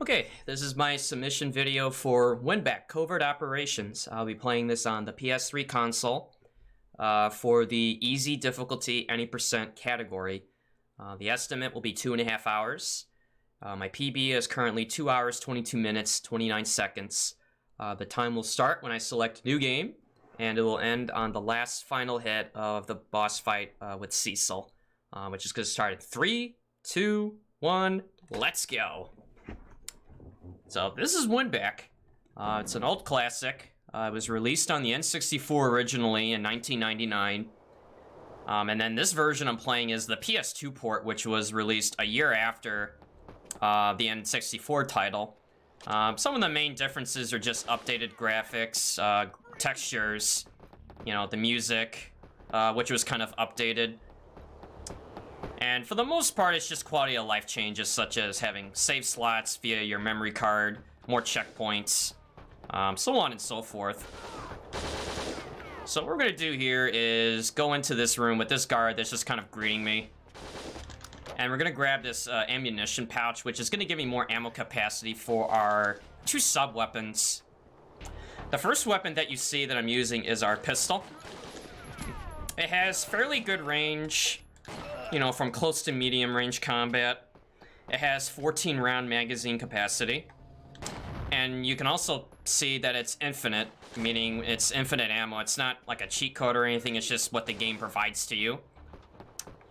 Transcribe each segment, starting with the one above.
Okay, this is my submission video for Winback Covert Operations. I'll be playing this on the PS3 console for the easy difficulty any percent category. The estimate will be 2.5 hours. My PB is currently 2 hours, 22 minutes, 29 seconds. The time will start when I select New Game, and it will end on the last final hit of the boss fight with Cecile, which is going to start in 3, 2, 1, let's go. So this is Winback. It's an old classic. It was released on the N64 originally in 1999. And then this version I'm playing is the PS2 port, which was released a year after the N64 title. Some of the main differences are just updated graphics, textures, you know, the music, which was kind of updated. And for the most part, it's just quality of life changes, such as having save slots via your memory card, more checkpoints, so on and so forth. So what we're going to do here is go into this room with this guard that's just kind of greeting me. And we're going to grab this ammunition pouch, which is going to give me more ammo capacity for our 2 sub-weapons. The first weapon that you see that I'm using is our pistol. It has fairly good range, you know, from close to medium range combat. It has 14 round magazine capacity. And you can also see that it's infinite, meaning it's infinite ammo. It's not like a cheat code or anything, it's just what the game provides to you.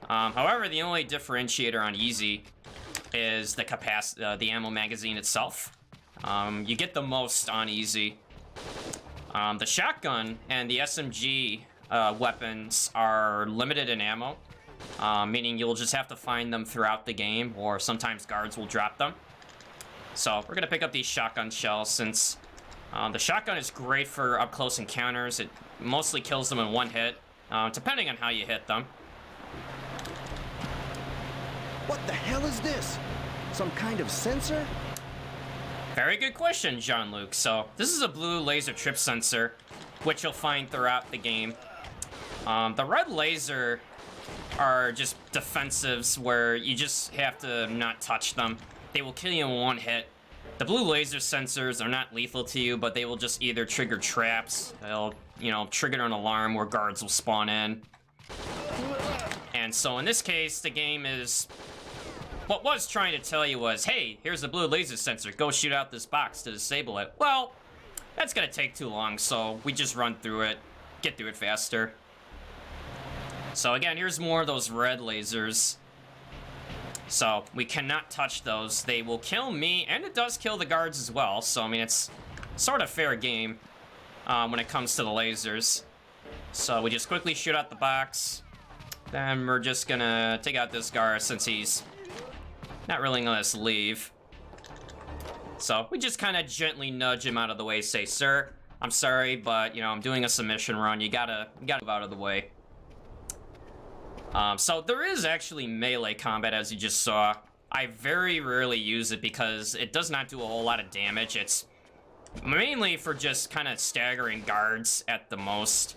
However, the only differentiator on easy is the ammo magazine itself. You get the most on easy. The shotgun and the SMG weapons are limited in ammo. Meaning you'll just have to find them throughout the game, or sometimes guards will drop them. So we're gonna pick up these shotgun shells since the shotgun is great for up-close encounters. It mostly kills them in one hit, depending on how you hit them. What the hell is this? Some kind of sensor? Very good question, Jean-Luc. So this is a blue laser trip sensor, which you'll find throughout the game. The red laser are just defensives where you just have to not touch them. They will kill you in one hit. The blue laser sensors are not lethal to you, but they will just either trigger traps, they'll, you know, trigger an alarm where guards will spawn in. And so in this case, the game is... what was trying to tell you was, hey, here's the blue laser sensor, go shoot out this box to disable it. Well, that's gonna take too long, so we just run through it, get through it faster. So again, here's more of those red lasers. So we cannot touch those. They will kill me, and it does kill the guards as well. So I mean, it's sort of fair game when it comes to the lasers. So we just quickly shoot out the box. Then we're just gonna take out this guard since he's not really letting us leave. So we just kind of gently nudge him out of the way, say, "Sir, I'm sorry, but you know, I'm doing a submission run. You gotta move out of the way." So there is actually melee combat, as you just saw. I very rarely use it because it does not do a whole lot of damage. It's mainly for just kind of staggering guards at the most.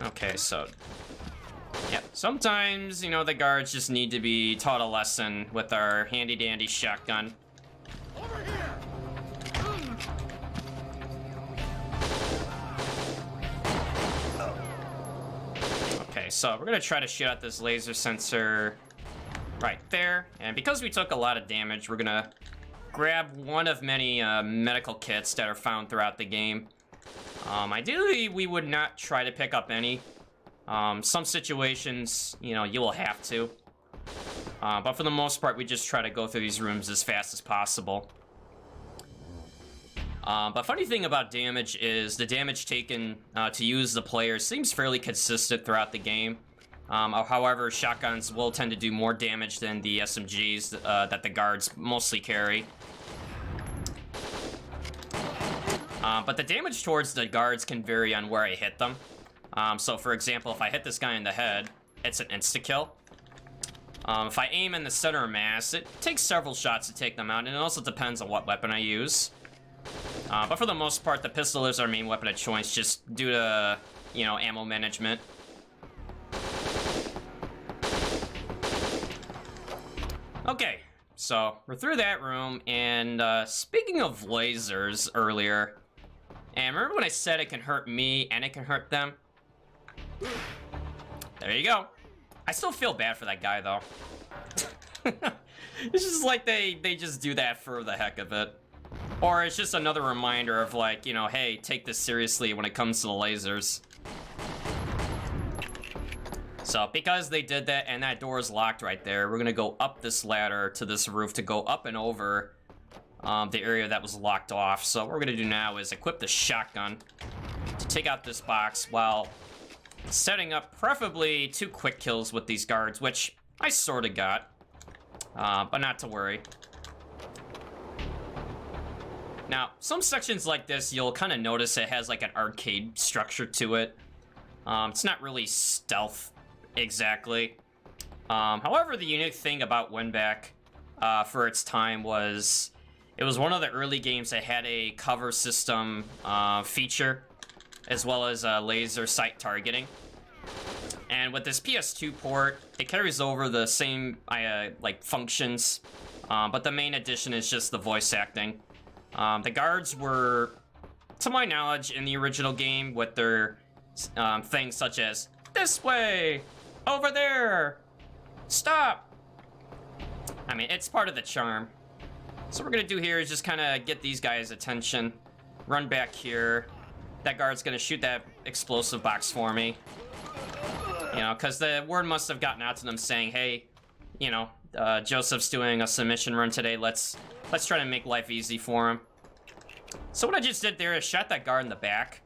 Okay, so... yeah, sometimes, you know, the guards just need to be taught a lesson with our handy-dandy shotgun. Over here! Okay, so we're gonna try to shoot out this laser sensor right there. And because we took a lot of damage, we're gonna grab one of many medical kits that are found throughout the game. Ideally, we would not try to pick up any. Some situations, you know, you will have to. But for the most part, we just try to go through these rooms as fast as possible. But funny thing about damage is the damage taken to use the player seems fairly consistent throughout the game. However, shotguns will tend to do more damage than the SMGs that the guards mostly carry. But the damage towards the guards can vary on where I hit them. So for example, if I hit this guy in the head, it's an insta-kill. If I aim in the center of mass, it takes several shots to take them out, and it also depends on what weapon I use. But for the most part, the pistol is our main weapon of choice, just due to, you know, ammo management. Okay, so we're through that room, and speaking of lasers earlier, and remember when I said it can hurt me and it can hurt them? There you go. I still feel bad for that guy, though. It's just like they just do that for the heck of it. Or it's just another reminder of like, you know, hey, take this seriously when it comes to the lasers. So, because they did that and that door is locked right there, we're gonna go up this ladder to this roof to go up and over the area that was locked off. So what we're gonna do now is equip the shotgun to take out this box while setting up preferably 2 quick kills with these guards, which I sorta got, but not to worry. Now, some sections like this, you'll kind of notice it has like an arcade structure to it. It's not really stealth exactly. However, the unique thing about Winback for its time was it was one of the early games that had a cover system feature, as well as laser sight targeting. And with this PS2 port, it carries over the same like functions, but the main addition is just the voice acting. The guards were, to my knowledge, in the original game with their things such as this way, over there, stop. I mean, it's part of the charm. So what we're gonna do here is just kind of get these guys' attention, run back here. That guard's gonna shoot that explosive box for me. You know, because the word must have gotten out to them saying, hey, you know, Joseph's doing a submission run today. Let's try to make life easy for him. So what I just did there is shot that guard in the back,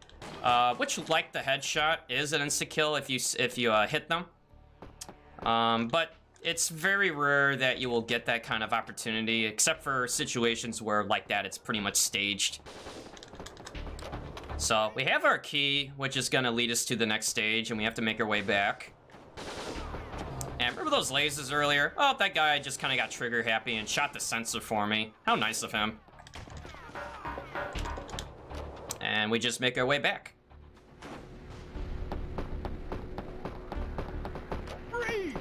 which, like the headshot, is an insta-kill if you hit them. But it's very rare that you will get that kind of opportunity, except for situations where, like that, it's pretty much staged. So we have our key, which is gonna lead us to the next stage, and we have to make our way back. And remember those lasers earlier? Oh, that guy just kind of got trigger happy and shot the sensor for me. How nice of him. And we just make our way back.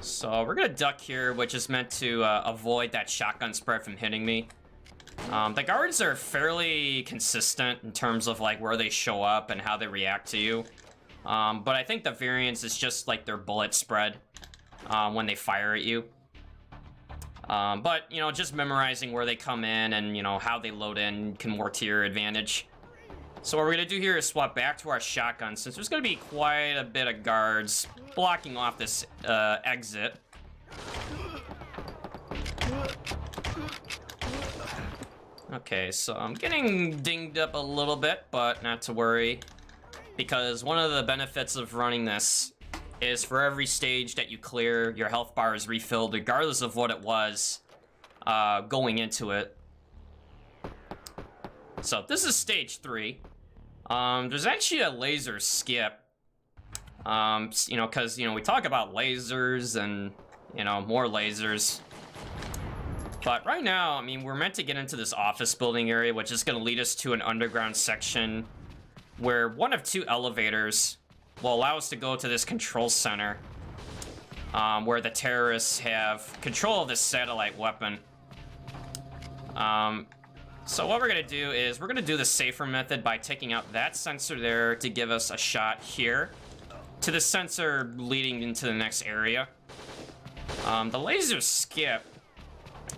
So we're gonna duck here, which is meant to avoid that shotgun spread from hitting me. The guards are fairly consistent in terms of like where they show up and how they react to you. But I think the variance is just like their bullet spread when they fire at you. But, you know, just memorizing where they come in and, you know, how they load in can work to your advantage. So what we're gonna do here is swap back to our shotgun, since there's gonna be quite a bit of guards blocking off this exit. Okay, so I'm getting dinged up a little bit, but not to worry, because one of the benefits of running this is for every stage that you clear, your health bar is refilled regardless of what it was going into it. So this is stage 3. There's actually a laser skip. You know, because, you know, we talk about lasers and, you know, more lasers. But right now, I mean, we're meant to get into this office building area, which is going to lead us to an underground section where one of 2 elevators will allow us to go to this control center where the terrorists have control of this satellite weapon. So what we're going to do is we're going to do the safer method by taking out that sensor there to give us a shot here to the sensor leading into the next area. The laser skip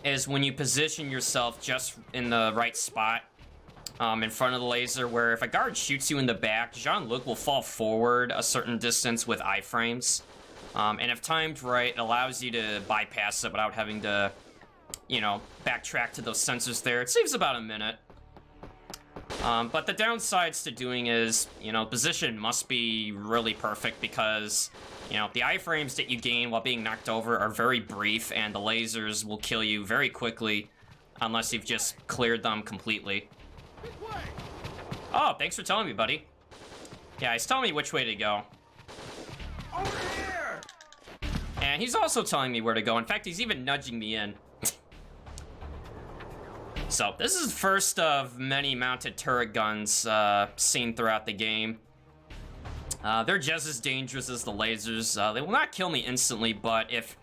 is when you position yourself just in the right spot in front of the laser, where if a guard shoots you in the back, Jean-Luc will fall forward a certain distance with iframes. And if timed right, it allows you to bypass it without having to, you know, backtrack to those sensors there. It saves about a minute. But the downsides to doing is, you know, position must be really perfect because, you know, the iframes that you gain while being knocked over are very brief, and the lasers will kill you very quickly unless you've just cleared them completely. Oh, thanks for telling me, buddy. Yeah, he's telling me which way to go. Over here! And he's also telling me where to go. In fact, he's even nudging me in. So, this is the first of many mounted turret guns seen throughout the game. They're just as dangerous as the lasers. They will not kill me instantly, but if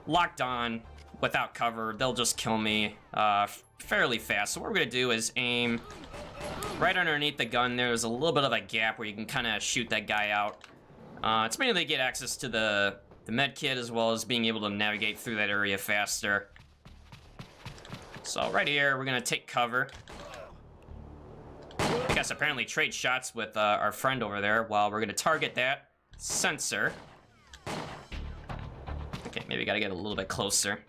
locked on, without cover, they'll just kill me fairly fast. So what we're gonna do is aim right underneath the gun. There's a little bit of a gap where you can kind of shoot that guy out. It's mainly to get access to the med kit, as well as being able to navigate through that area faster. So right here, we're gonna take cover. I guess apparently trade shots with our friend over there while we're gonna target that sensor. Okay, maybe gotta get a little bit closer.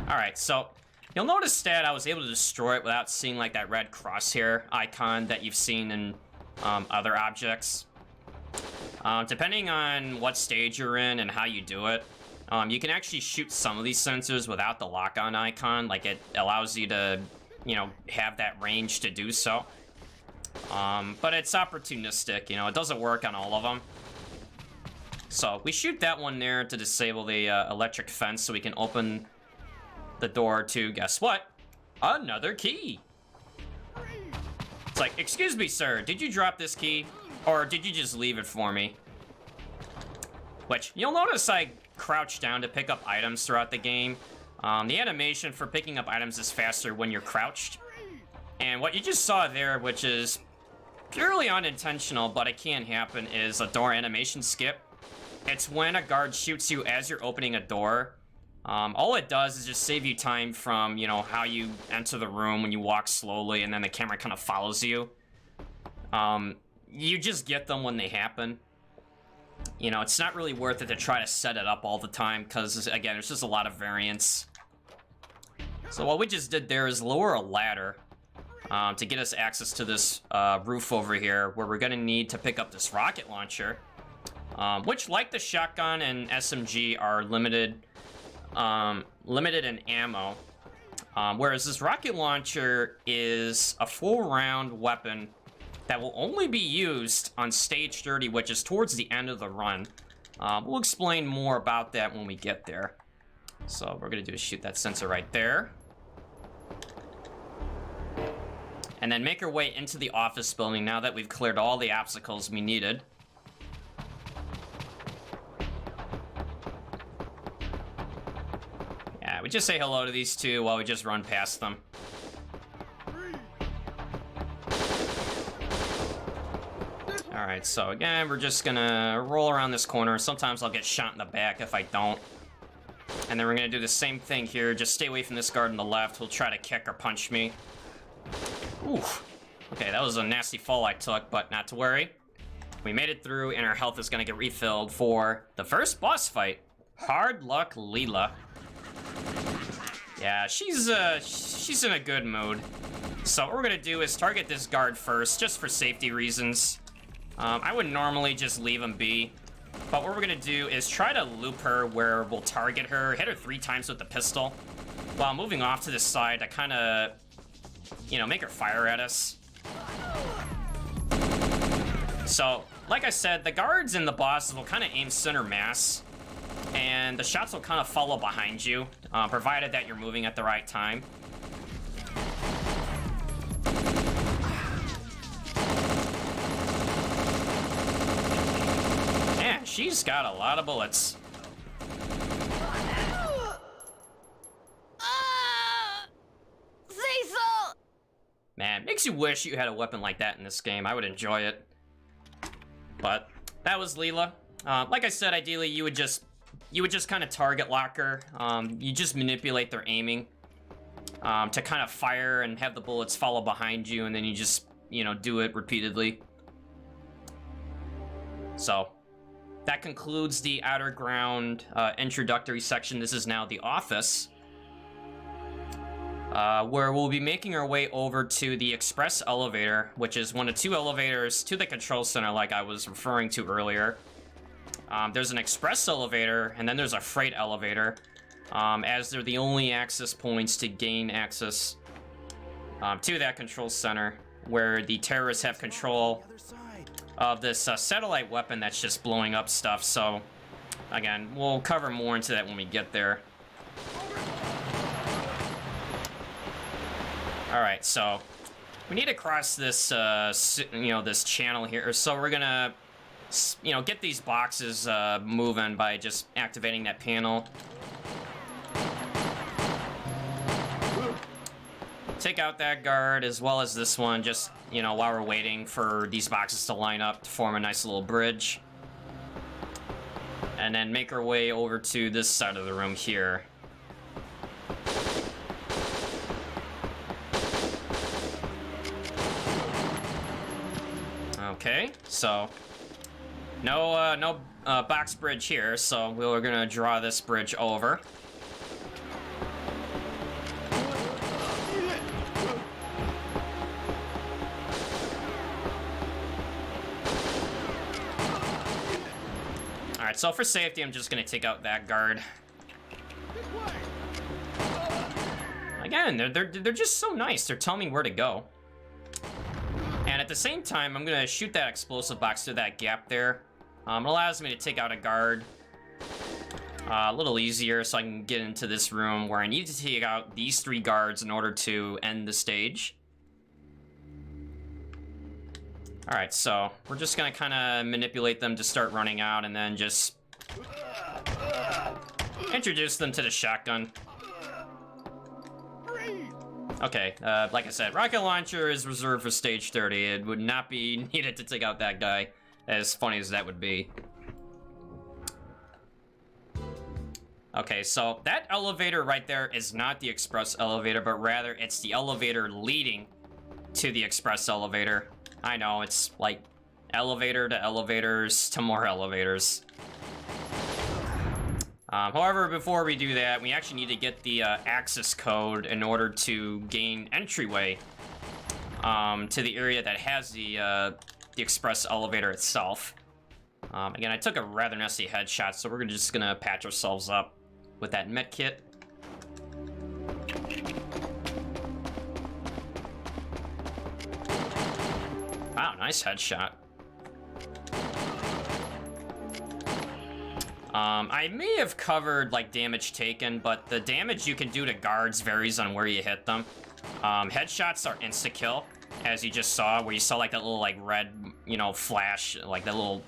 Alright, so you'll notice that I was able to destroy it without seeing like that red crosshair icon that you've seen in other objects. Depending on what stage you're in and how you do it, you can actually shoot some of these sensors without the lock-on icon. Like, it allows you to, you know, have that range to do so. But it's opportunistic, you know, it doesn't work on all of them. So we shoot that one there to disable the electric fence so we can open the door to, guess what? Another key. It's like, excuse me, sir, did you drop this key? Or did you just leave it for me? Which, you'll notice I crouch down to pick up items throughout the game. The animation for picking up items is faster when you're crouched. And what you just saw there, which is purely unintentional, but it can happen, is a door animation skip. It's when a guard shoots you as you're opening a door. All it does is just save you time from, you know, how you enter the room when you walk slowly and then the camera kind of follows you. You just get them when they happen. You know, it's not really worth it to try to set it up all the time because, again, there's just a lot of variance. So what we just did there is lower a ladder to get us access to this roof over here, where we're going to need to pick up this rocket launcher, which, like the shotgun and SMG, are limited in ammo, whereas this rocket launcher is a full round weapon that will only be used on stage 30, which is towards the end of the run. We'll explain more about that when we get there. So what we're gonna do is shoot that sensor right there. And then make our way into the office building now that we've cleared all the obstacles we needed. Yeah, we just say hello to these two while we just run past them. Alright, so again, we're just gonna roll around this corner. Sometimes I'll get shot in the back if I don't. And then we're gonna do the same thing here. Just stay away from this guard on the left who'll try to kick or punch me. Oof. Okay, that was a nasty fall I took, but not to worry. We made it through, and our health is gonna get refilled for the first boss fight. Hard luck, Leela. Yeah, she's in a good mood. So what we're gonna do is target this guard first, just for safety reasons. I would normally just leave him be, but what we're gonna do is try to loop her where we'll target her, hit her 3 times with the pistol, while moving off to the side to kind of, you know, make her fire at us. So, like I said, the guards and the bosses will kind of aim center mass, and the shots will kind of follow behind you, provided that you're moving at the right time. Man, she's got a lot of bullets. Cecile! Man, makes you wish you had a weapon like that in this game. I would enjoy it. But that was Leela. Like I said, ideally you would just kind of target lock her. You just manipulate their aiming to kind of fire and have the bullets follow behind you, and then you just, you know, do it repeatedly. So that concludes the Outer Ground introductory section. This is now the office, where we'll be making our way over to the express elevator, which is one of 2 elevators to the control center like I was referring to earlier. There's an express elevator, and then there's a freight elevator, as they're the only access points to gain access to that control center, where the terrorists have control of this satellite weapon that's just blowing up stuff. So, again, we'll cover more into that when we get there. Alright, so we need to cross this, you know, this channel here. So we're gonna you know, get these boxes moving by just activating that panel. Take out that guard as well as this one, just, you know, while we're waiting for these boxes to line up to form a nice little bridge. And then make our way over to this side of the room here. Okay, so no box bridge here, so we're gonna draw this bridge over. Alright, so for safety, I'm just gonna take out that guard. Again, they're just so nice. They're telling me where to go. And at the same time, I'm gonna shoot that explosive box through that gap there. It allows me to take out a guard a little easier, so I can get into this room where I need to take out these 3 guards in order to end the stage. Alright, so we're just gonna kind of manipulate them to start running out and then just introduce them to the shotgun. Okay, like I said, rocket launcher is reserved for stage 30. It would not be needed to take out that guy, as funny as that would be. Okay, so that elevator right there is not the express elevator, but rather it's the elevator leading to the express elevator. I know, it's like elevator to elevators to more elevators. However, before we do that, we actually need to get the access code in order to gain entryway to the area that has the express elevator itself. Again, I took a rather nasty headshot, so we're just gonna patch ourselves up with that med kit. Wow, nice headshot. I may have covered, like, damage taken, but the damage you can do to guards varies on where you hit them. Headshots are insta-kill, as you just saw, where you saw, like, that little, like, red, you know, flash, like, that little...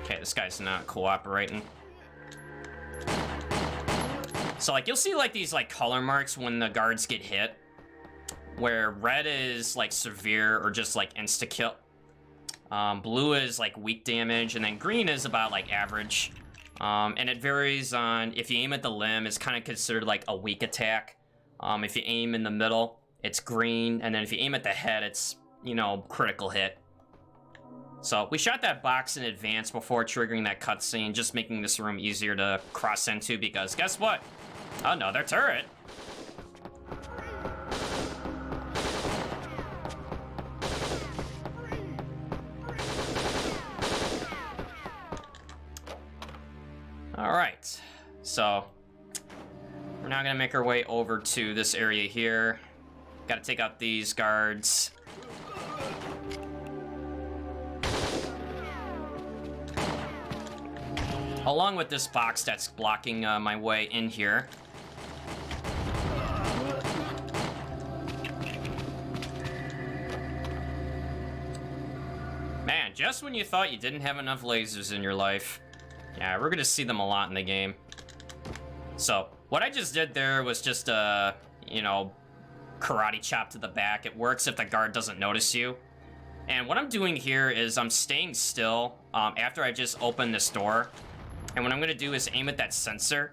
Okay, this guy's not cooperating. So, like, you'll see, like, these, like, color marks when the guards get hit, where red is, like, severe or just, like, insta-kill. Blue is like weak damage, and then green is about like average. And it varies on, if you aim at the limb, it's kind of considered like a weak attack. If you aim in the middle, it's green, and then if you aim at the head, it's, you know, critical hit. So we shot that box in advance before triggering that cutscene, just making this room easier to cross into, because guess what? Another turret! Alright, so we're now gonna make our way over to this area here. Gotta take out these guards. Along with this box that's blocking my way in here. Man, just when you thought you didn't have enough lasers in your life. Yeah, we're gonna see them a lot in the game. So, what I just did there was just you know, karate chop to the back. It works if the guard doesn't notice you. And what I'm doing here is I'm staying still after I just open this door. And what I'm gonna do is aim at that sensor.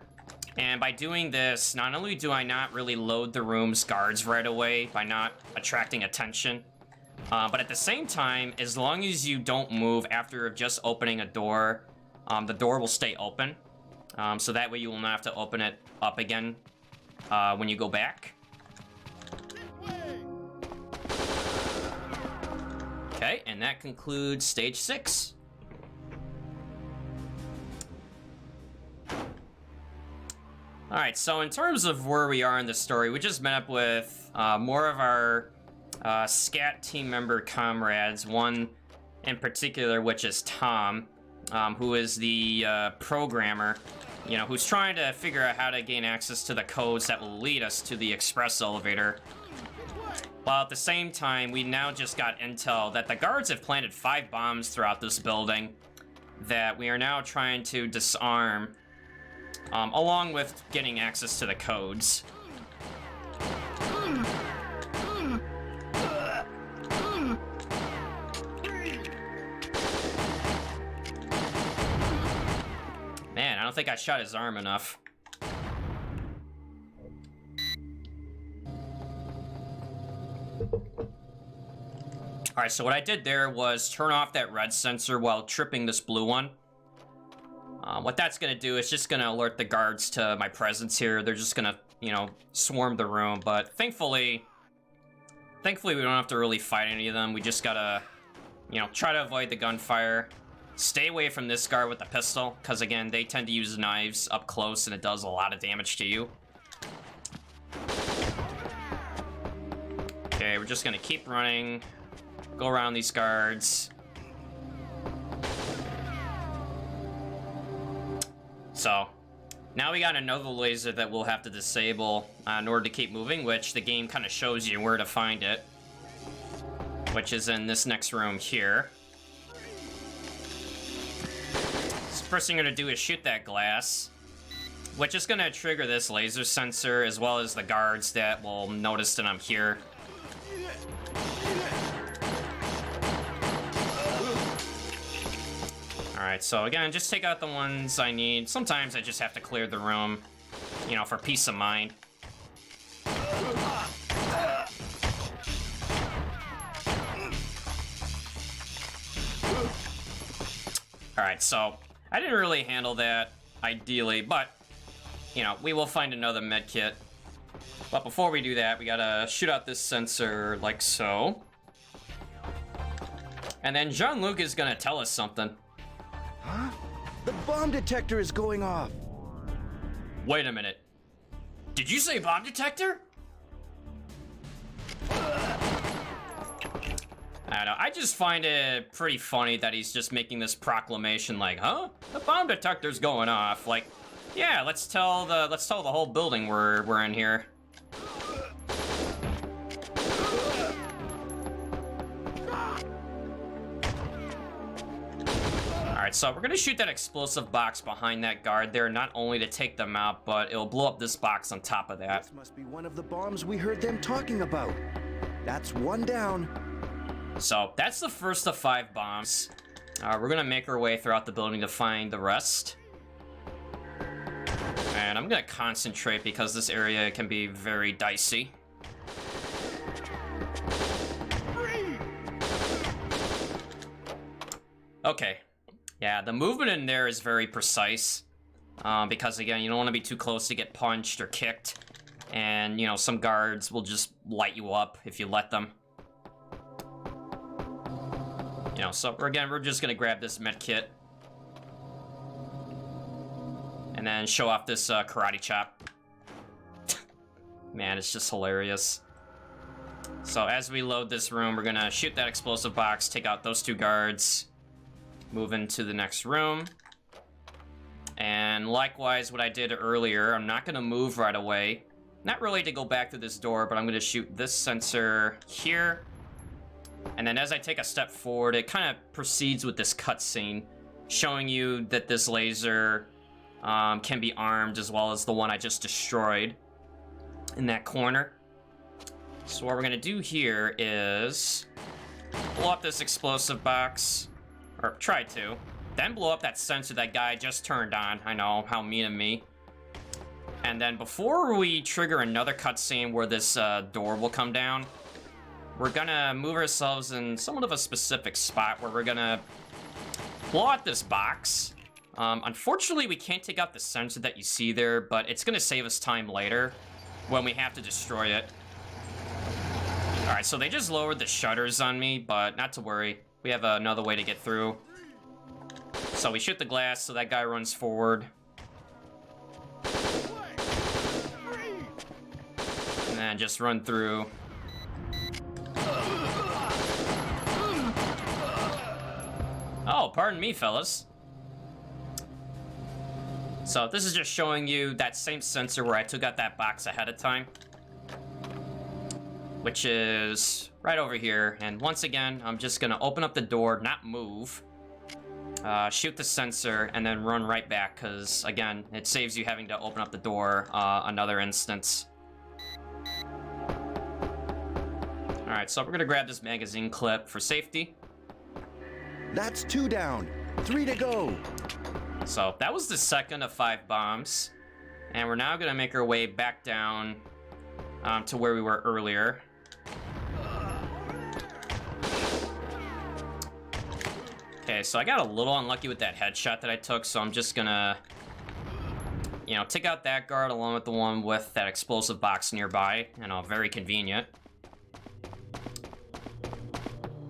And by doing this, not only do I not really load the room's guards right away by not attracting attention, but at the same time, as long as you don't move after just opening a door, the door will stay open, so that way you will not have to open it up again when you go back. Okay, and that concludes stage 6. Alright, so in terms of where we are in the story, we just met up with more of our SCAT team member comrades, one in particular, which is Tom. Who is the programmer, you know, who's trying to figure out how to gain access to the codes that will lead us to the express elevator. While at the same time, we now just got intel that the guards have planted 5 bombs throughout this building that we are now trying to disarm, along with getting access to the codes. Man, I don't think I shot his arm enough. Alright, so what I did there was turn off that red sensor while tripping this blue one. What that's gonna do is just gonna alert the guards to my presence here. They're just gonna, you know, swarm the room, but thankfully we don't have to really fight any of them. We just gotta, you know, try to avoid the gunfire. Stay away from this guard with the pistol, because again, they tend to use knives up close and it does a lot of damage to you. Okay, we're just gonna keep running. Go around these guards. So, now we got another laser that we'll have to disable in order to keep moving, which the game kind of shows you where to find it. Which is in this next room here. So first thing I'm gonna do is shoot that glass, which is gonna trigger this laser sensor, as well as the guards that will notice that I'm here. Alright, so again, just take out the ones I need. Sometimes I just have to clear the room, you know, for peace of mind. Alright, so I didn't really handle that ideally, but, you know, we will find another med kit. But before we do that, we gotta shoot out this sensor like so. And then Jean-Luc is gonna tell us something. Huh? The bomb detector is going off. Wait a minute. Did you say bomb detector? I don't know. I just find it pretty funny that he's just making this proclamation like, huh? The bomb detector's going off. Like, yeah, let's tell the whole building we're in here. Alright, so we're gonna shoot that explosive box behind that guard there, not only to take them out, but it'll blow up this box on top of that. This must be one of the bombs we heard them talking about. That's one down. So that's the first of 5 bombs. We're gonna make our way throughout the building to find the rest. And I'm gonna concentrate because this area can be very dicey. Okay. Yeah, the movement in there is very precise. Because again, you don't want to be too close to get punched or kicked. And, you know, some guards will just light you up if you let them. You know, so again, we're just gonna grab this med kit. And then show off this karate chop. Man, it's just hilarious. So as we load this room, we're gonna shoot that explosive box, take out those 2 guards, move into the next room. And likewise, what I did earlier, I'm not gonna move right away. Not really to go back to this door, but I'm gonna shoot this sensor here. And then as I take a step forward, it kind of proceeds with this cutscene, showing you that this laser can be armed, as well as the one I just destroyed in that corner. So what we're gonna do here is blow up this explosive box, or try to, then blow up that sensor that guy just turned on. I know, how mean of me. And then before we trigger another cutscene where this door will come down, we're gonna move ourselves in somewhat of a specific spot where we're gonna blow out this box. Unfortunately, we can't take out the sensor that you see there, but it's gonna save us time later when we have to destroy it. Alright, so they just lowered the shutters on me, but not to worry. We have another way to get through. So we shoot the glass so that guy runs forward. And then just run through. Oh, pardon me, fellas. So this is just showing you that same sensor where I took out that box ahead of time. which is right over here. And once again, I'm just gonna open up the door, not move, shoot the sensor, and then run right back, because, again, it saves you having to open up the door another instance. Alright, so we're gonna grab this magazine clip for safety. That's 2 down. 3 to go. So that was the second of 5 bombs. And we're now gonna make our way back down to where we were earlier. Okay, so I got a little unlucky with that headshot that I took, so I'm just gonna, you know, take out that guard along with the one with that explosive box nearby. You know, very convenient.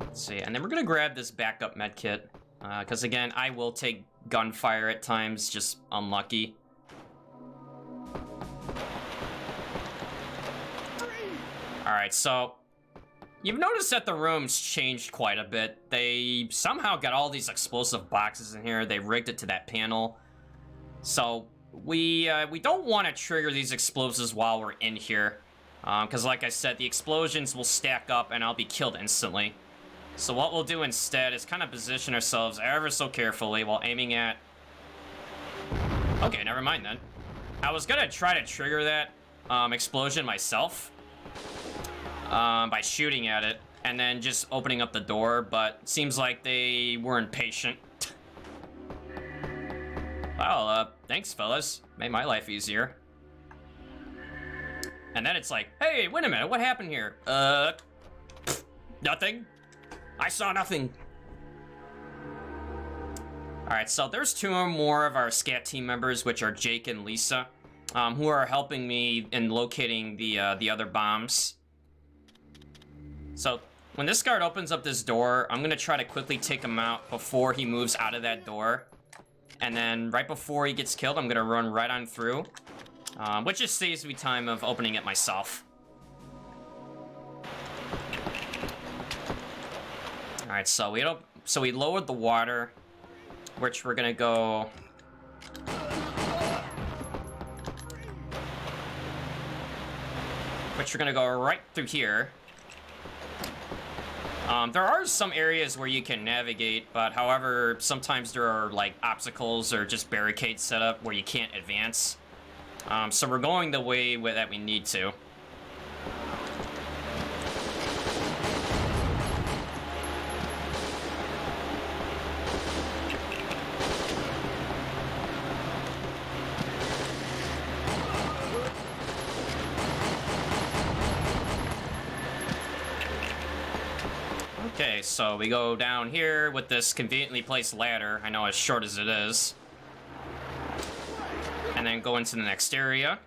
Let's see, and then we're gonna grab this backup medkit, because again, I will take gunfire at times, just unlucky. Alright, so you've noticed that the room's changed quite a bit. They somehow got all these explosive boxes in here. They rigged it to that panel. So we don't want to trigger these explosives while we're in here. Because like I said, the explosions will stack up and I'll be killed instantly. So what we'll do instead is kind of position ourselves ever so carefully while aiming at... Okay, never mind then. I was gonna try to trigger that explosion myself. By shooting at it and then just opening up the door, but seems like they weren't patient. Well, thanks fellas. Made my life easier. And then it's like, hey, wait a minute, what happened here? Nothing. I saw nothing. Alright, so there's 2 or more of our SCAT team members, which are Jake and Lisa, who are helping me in locating the other bombs. So, when this guard opens up this door, I'm gonna try to quickly take him out before he moves out of that door. And then, right before he gets killed, I'm gonna run right on through. Which just saves me time of opening it myself. Alright, so we lowered the water, which we're gonna go... Which we're gonna go right through here. There are some areas where you can navigate, but however, sometimes there are like obstacles or just barricades set up where you can't advance. So we're going the way that we need to. Okay, so we go down here with this conveniently placed ladder, I know as short as it is. And then go into the next area.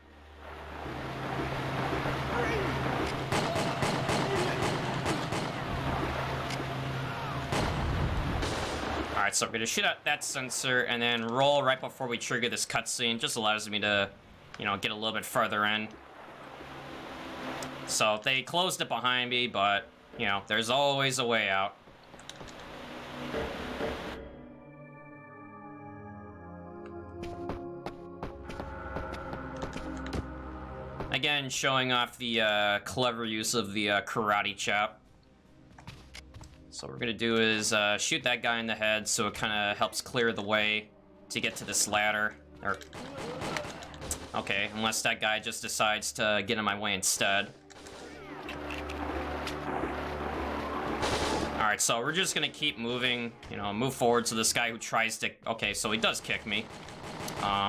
Alright, so we're gonna shoot out that sensor and then roll right before we trigger this cutscene. Just allows me to, you know, get a little bit further in. So they closed it behind me, but... you know, there's always a way out. Again, showing off the clever use of the karate chop. So what we're gonna do is shoot that guy in the head so it kind of helps clear the way to get to this ladder. Or... okay, unless that guy just decides to get in my way instead. Alright, so we're just gonna keep moving, you know, move forward so this guy who tries to... okay, so he does kick me.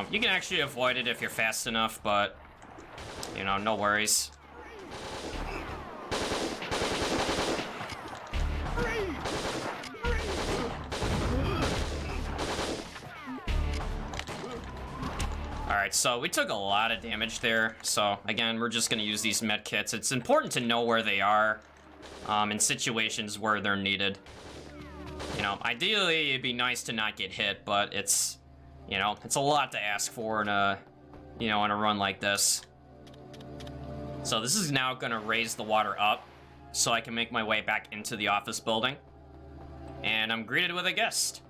You can actually avoid it if you're fast enough, but, you know, no worries. Alright, so we took a lot of damage there, so again, we're just gonna use these med kits. It's important to know where they are. In situations where they're needed. You know, ideally it'd be nice to not get hit, but it's, you know, it's a lot to ask for in a, you know, in a run like this. So this is now gonna raise the water up so I can make my way back into the office building. And I'm greeted with a guest.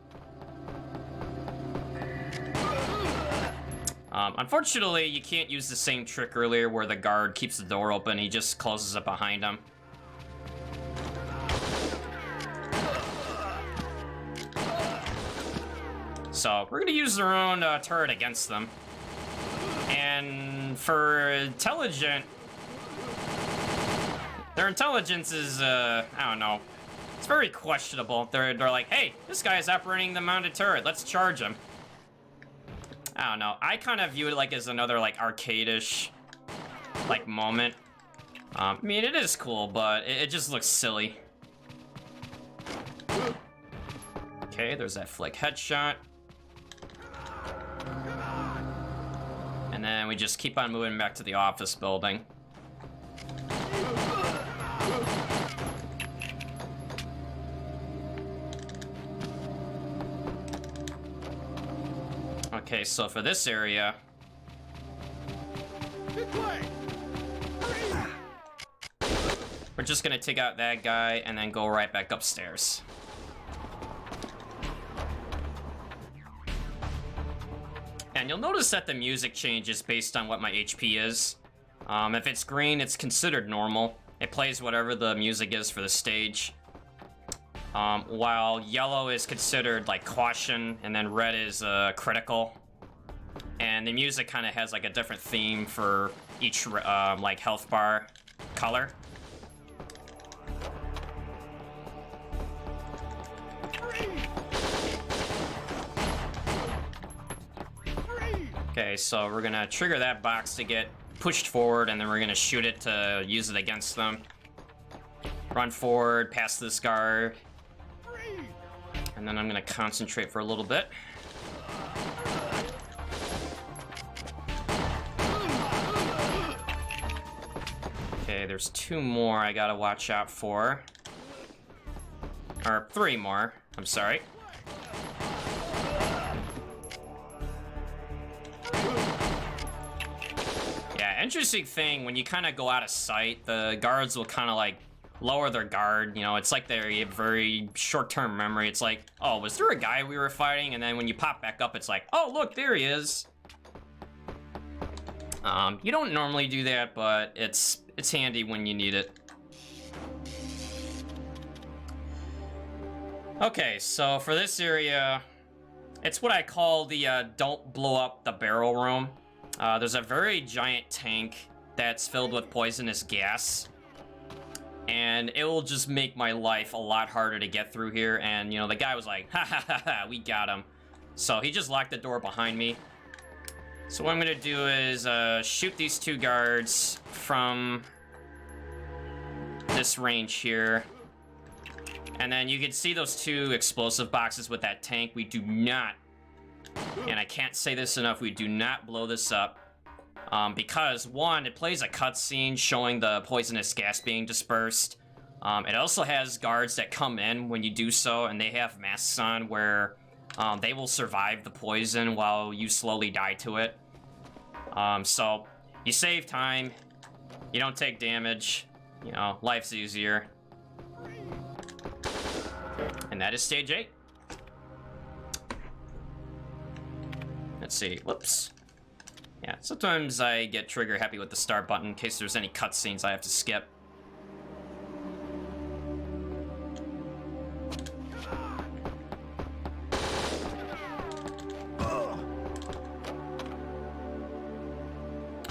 Unfortunately, you can't use the same trick earlier where the guard keeps the door open, he just closes it behind him. So we're gonna use their own turret against them. And for intelligent... Their intelligence is, I don't know. It's very questionable. They're like, hey, this guy is operating the mounted turret. Let's charge him. I don't know. I kind of view it like as another, like, arcade-ish, like, moment. I mean, it is cool, but it just looks silly. Okay, there's that flick headshot. And then we just keep on moving back to the office building. Okay, so for this area... We're just gonna take out that guy and then go right back upstairs. And you'll notice that the music changes based on what my HP is. If it's green, it's considered normal. It plays whatever the music is for the stage. While yellow is considered like caution, and then red is critical. And the music kind of has like a different theme for each like health bar color. Okay, so we're gonna trigger that box to get pushed forward, and then we're gonna shoot it to use it against them. Run forward, past this guard. And then I'm gonna concentrate for a little bit. Okay, there's 2 more I gotta watch out for. Or 3 more, I'm sorry. Yeah, interesting thing, when you kind of go out of sight, the guards will kind of like lower their guard. You know, it's like they have very short-term memory. It's like, oh, was there a guy we were fighting? And then when you pop back up, it's like, oh, look, there he is. You don't normally do that, but it's handy when you need it. Okay, so for this area, it's what I call the don't blow up the barrel room. There's a very giant tank that's filled with poisonous gas. And it will just make my life a lot harder to get through here. And, you know, the guy was like, ha ha ha ha, we got him. So he just locked the door behind me. So what I'm gonna do is shoot these 2 guards from this range here. And then you can see those 2 explosive boxes with that tank. We do not, and I can't say this enough, we do not blow this up. Because, 1, it plays a cutscene showing the poisonous gas being dispersed. It also has guards that come in when you do so, and they have masks on where they will survive the poison while you slowly die to it. So, you save time, you don't take damage, you know, life's easier. And that is stage 8. Let's see, whoops. Yeah, sometimes I get trigger happy with the start button in case there's any cutscenes I have to skip.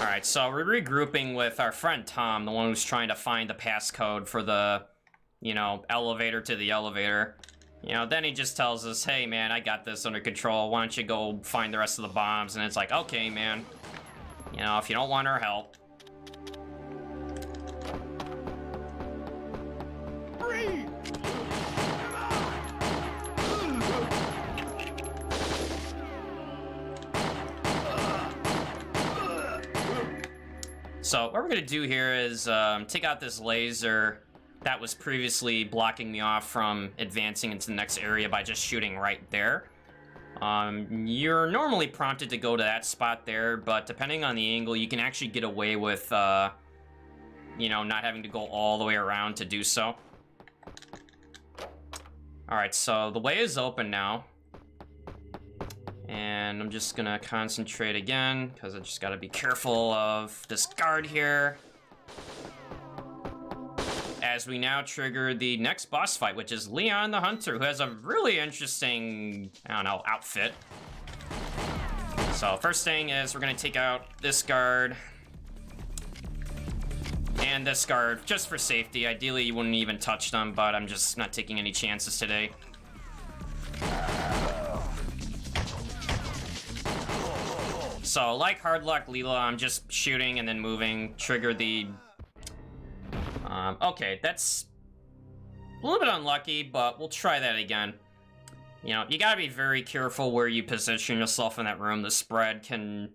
Alright, so we're regrouping with our friend Tom, the one who's trying to find the passcode for the, you know, elevator to the elevator. You know, then he just tells us, hey man, I got this under control, why don't you go find the rest of the bombs? And it's like, okay man, you know, if you don't want our help. So what we're gonna do here is take out this laser that was previously blocking me off from advancing into the next area by just shooting right there. You're normally prompted to go to that spot there, but depending on the angle, you can actually get away with, you know, not having to go all the way around to do so. Alright, so the way is open now. And I'm just gonna concentrate again, because I just gotta be careful of this guard here. As we now trigger the next boss fight, which is Leon the Hunter, who has a really interesting, I don't know, outfit. So first thing is we're gonna take out this guard and this guard just for safety. Ideally you wouldn't even touch them, but I'm just not taking any chances today. So like Hard Luck Leela, I'm just shooting and then moving, trigger the... okay, that's a little bit unlucky, but we'll try that again. You know, you gotta be very careful where you position yourself in that room. The spread can,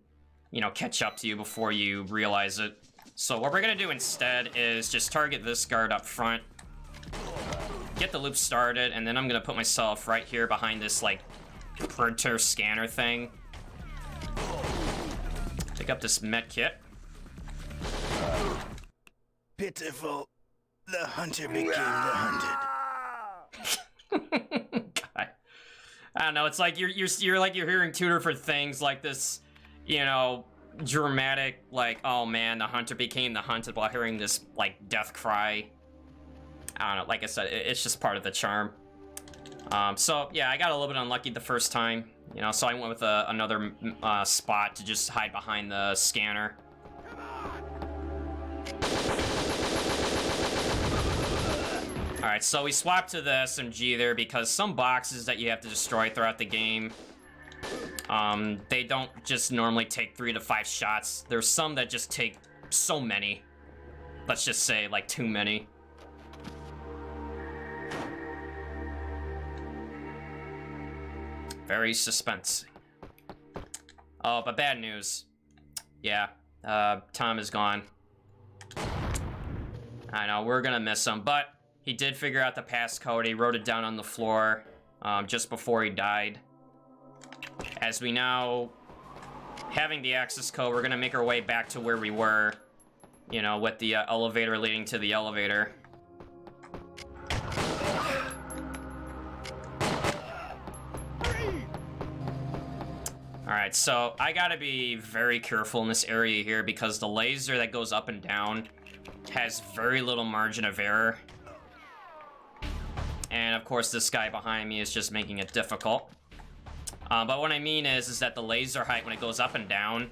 you know, catch up to you before you realize it. So what we're gonna do instead is just target this guard up front, get the loop started, and then I'm gonna put myself right here behind this, like, printer scanner thing. Pick up this med kit. Pitiful. The hunter became the hunted. God. I don't know, it's like you're hearing Tutor for things like this, you know, dramatic, like, oh man, the hunter became the hunted, while hearing this, like, death cry. I don't know, like I said, it's just part of the charm. So, yeah, I got a little bit unlucky the first time, you know, so I went with another spot to just hide behind the scanner. Alright, so we swapped to the SMG there because some boxes that you have to destroy throughout the game, they don't just normally take 3 to 5 shots. There's some that just take so many. Let's just say, like, too many. Very suspense. Oh, but bad news. Yeah, Tom is gone. I know, we're gonna miss him, but he did figure out the passcode. He wrote it down on the floor just before he died. As we now, having the access code, we're gonna make our way back to where we were, you know, with the elevator leading to the elevator. Alright, so I gotta be very careful in this area here because the laser that goes up and down has very little margin of error. And of course this guy behind me is just making it difficult. But what I mean is that the laser height, when it goes up and down,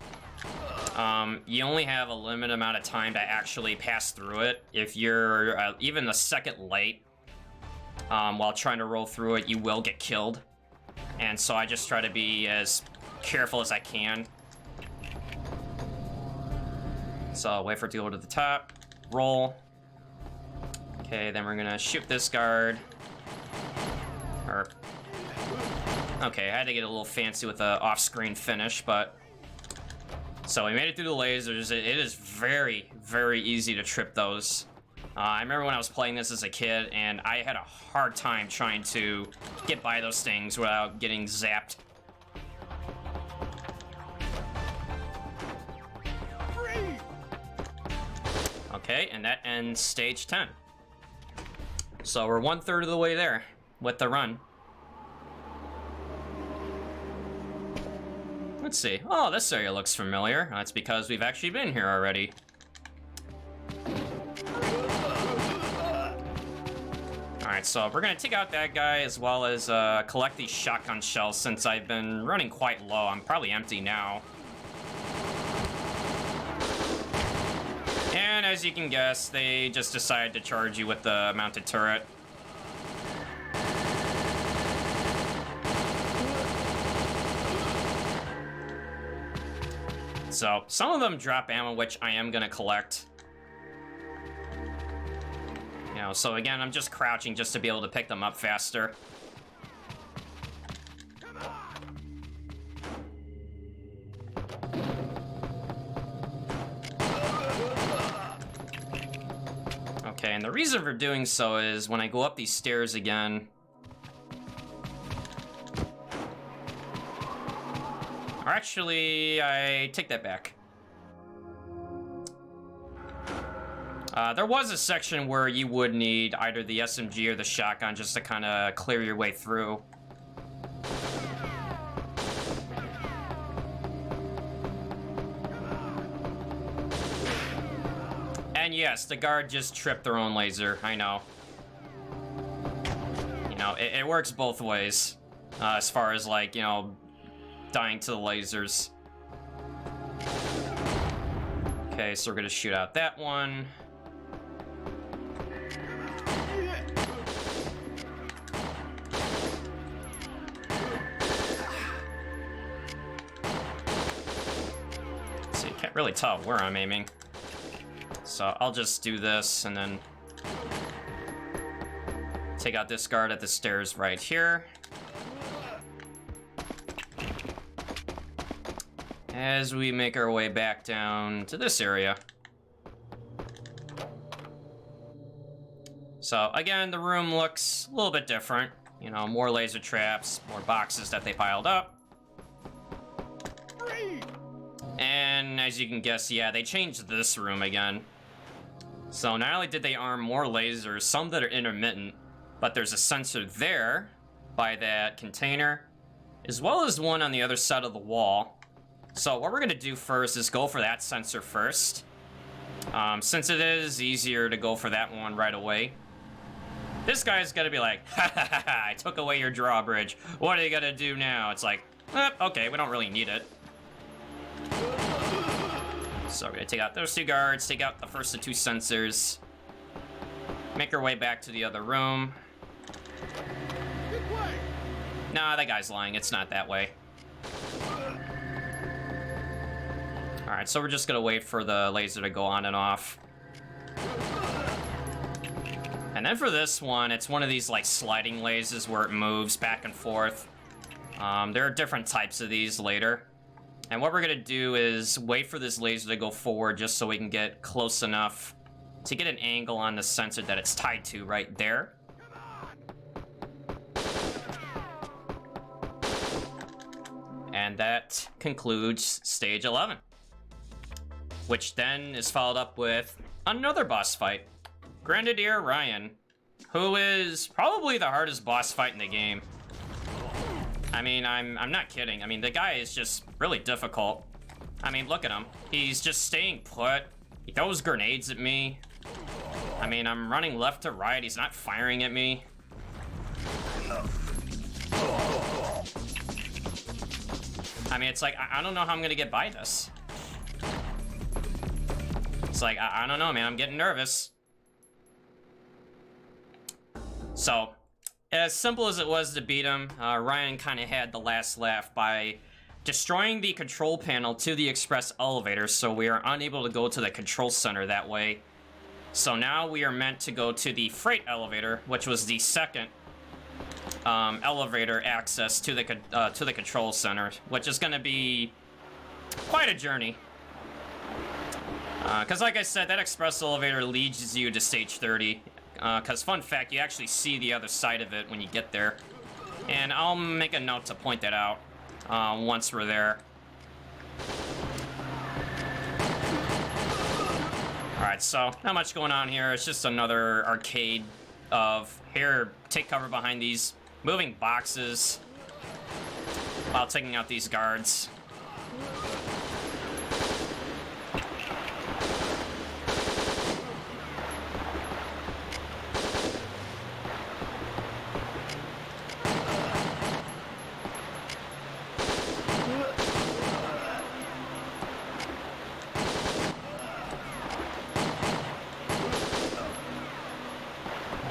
you only have a limited amount of time to actually pass through it. If you're even a second late while trying to roll through it, you will get killed. And so I just try to be as careful as I can. So wait for it to go to the top, roll. Okay, then we're gonna shoot this guard. Okay, I had to get a little fancy with the off-screen finish, but... So we made it through the lasers. It is very, very easy to trip those. I remember when I was playing this as a kid, and I had a hard time trying to get by those things without getting zapped. Okay, and that ends stage 10. So we're 1/3 of the way there with the run. Let's see. Oh, this area looks familiar. That's because we've actually been here already. Alright, so we're gonna take out that guy as well as collect these shotgun shells since I've been running quite low. I'm probably empty now. And as you can guess, they just decided to charge you with the mounted turret. So, some of them drop ammo, which I am gonna collect. You know, so again, I'm just crouching just to be able to pick them up faster. Okay, and the reason for doing so is when I go up these stairs again... Or actually, I take that back. There was a section where you would need either the SMG or the shotgun just to kind of clear your way through. And yes, the guard just tripped their own laser, I know. You know, it works both ways. As far as, like, you know, dying to the lasers. Okay, so we're gonna shoot out that one. So you can't really tell where I'm aiming. So I'll just do this and then take out this guard at the stairs right here. As we make our way back down to this area. So again, the room looks a little bit different. You know, more laser traps, more boxes that they piled up. And as you can guess, yeah, they changed this room again. So not only did they arm more lasers, some that are intermittent, but there's a sensor there by that container, as well as one on the other side of the wall. So what we're gonna do first is go for that sensor first. Since it is easier to go for that one right away. This guy's gonna be like, ha ha ha ha, I took away your drawbridge. What are you gonna do now? It's like, okay, we don't really need it. So we're gonna take out those two guards, take out the first of two sensors. Make our way back to the other room. Nah, that guy's lying, it's not that way. Alright, so we're just gonna wait for the laser to go on and off. And then for this one, it's one of these like sliding lasers where it moves back and forth. There are different types of these later. And what we're gonna do is wait for this laser to go forward just so we can get close enough to get an angle on the sensor that it's tied to right there. And that concludes stage 11. Which then is followed up with another boss fight. Grenadier Ryan, who is probably the hardest boss fight in the game. I mean, I'm not kidding. I mean, the guy is just really difficult. I mean, look at him. He's just staying put. He throws grenades at me. I mean, I'm running left to right. He's not firing at me. I mean, it's like, I don't know how I'm gonna get by this. It's like, I don't know, man. I'm getting nervous. So, as simple as it was to beat him, Ryan kind of had the last laugh by destroying the control panel to the express elevator, so we are unable to go to the control center that way. So now we are meant to go to the freight elevator, which was the second elevator access to the control center, which is going to be quite a journey. Because like I said, that express elevator leads you to stage 30. Because fun fact, you actually see the other side of it when you get there. And I'll make a note to point that out once we're there. Alright, so not much going on here. It's just another arcade of, here, take cover behind these moving boxes while taking out these guards.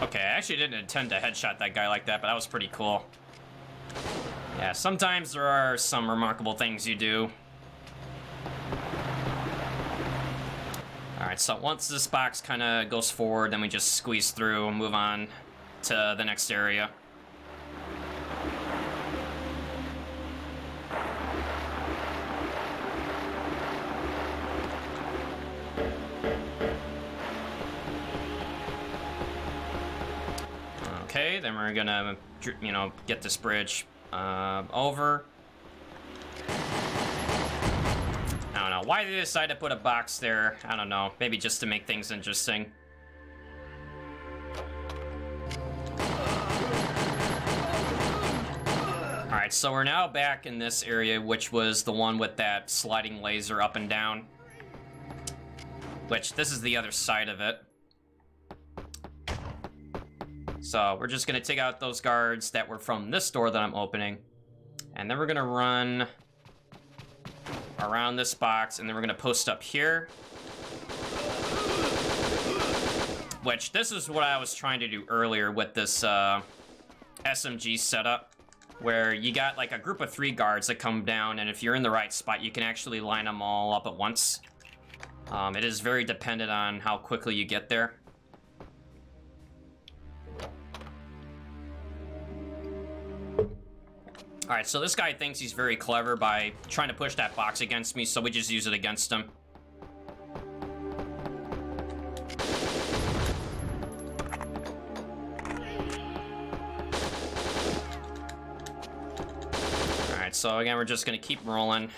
Okay, I actually didn't intend to headshot that guy like that, but that was pretty cool. Yeah, sometimes there are some remarkable things you do. Alright, so once this box kind of goes forward, then we just squeeze through and move on to the next area. Okay, then we're gonna, you know, get this bridge over. I don't know. Why they decided to put a box there, I don't know. Maybe just to make things interesting. Alright, so we're now back in this area, which was the one with that sliding laser up and down. Which, this is the other side of it. So we're just gonna take out those guards that were from this door that I'm opening. And then we're gonna run around this box, and then we're gonna post up here. Which, this is what I was trying to do earlier with this SMG setup, where you got like a group of 3 guards that come down, and if you're in the right spot, you can actually line them all up at once. It is very dependent on how quickly you get there. Alright, so this guy thinks he's very clever by trying to push that box against me, so we just use it against him. Alright, so again, we're just gonna keep rolling.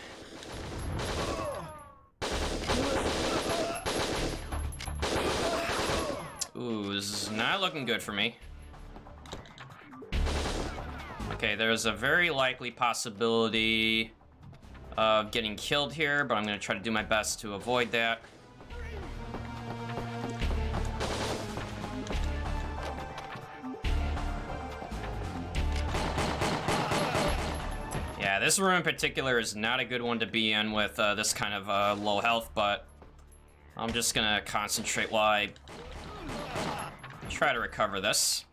Ooh, this is not looking good for me. Okay, there's a very likely possibility of getting killed here, but I'm going to try to do my best to avoid that. Yeah, this room in particular is not a good one to be in with this kind of low health, but I'm just going to concentrate while I try to recover this.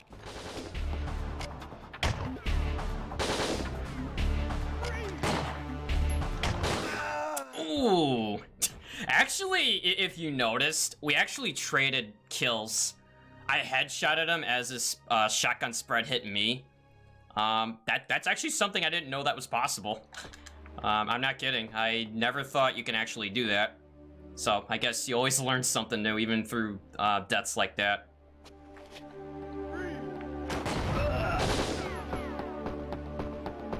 Ooh. Actually, if you noticed, we actually traded kills. I headshotted him as his shotgun spread hit me. That's actually something I didn't know that was possible. I'm not kidding. I never thought you can actually do that. So I guess you always learn something new, even through deaths like that.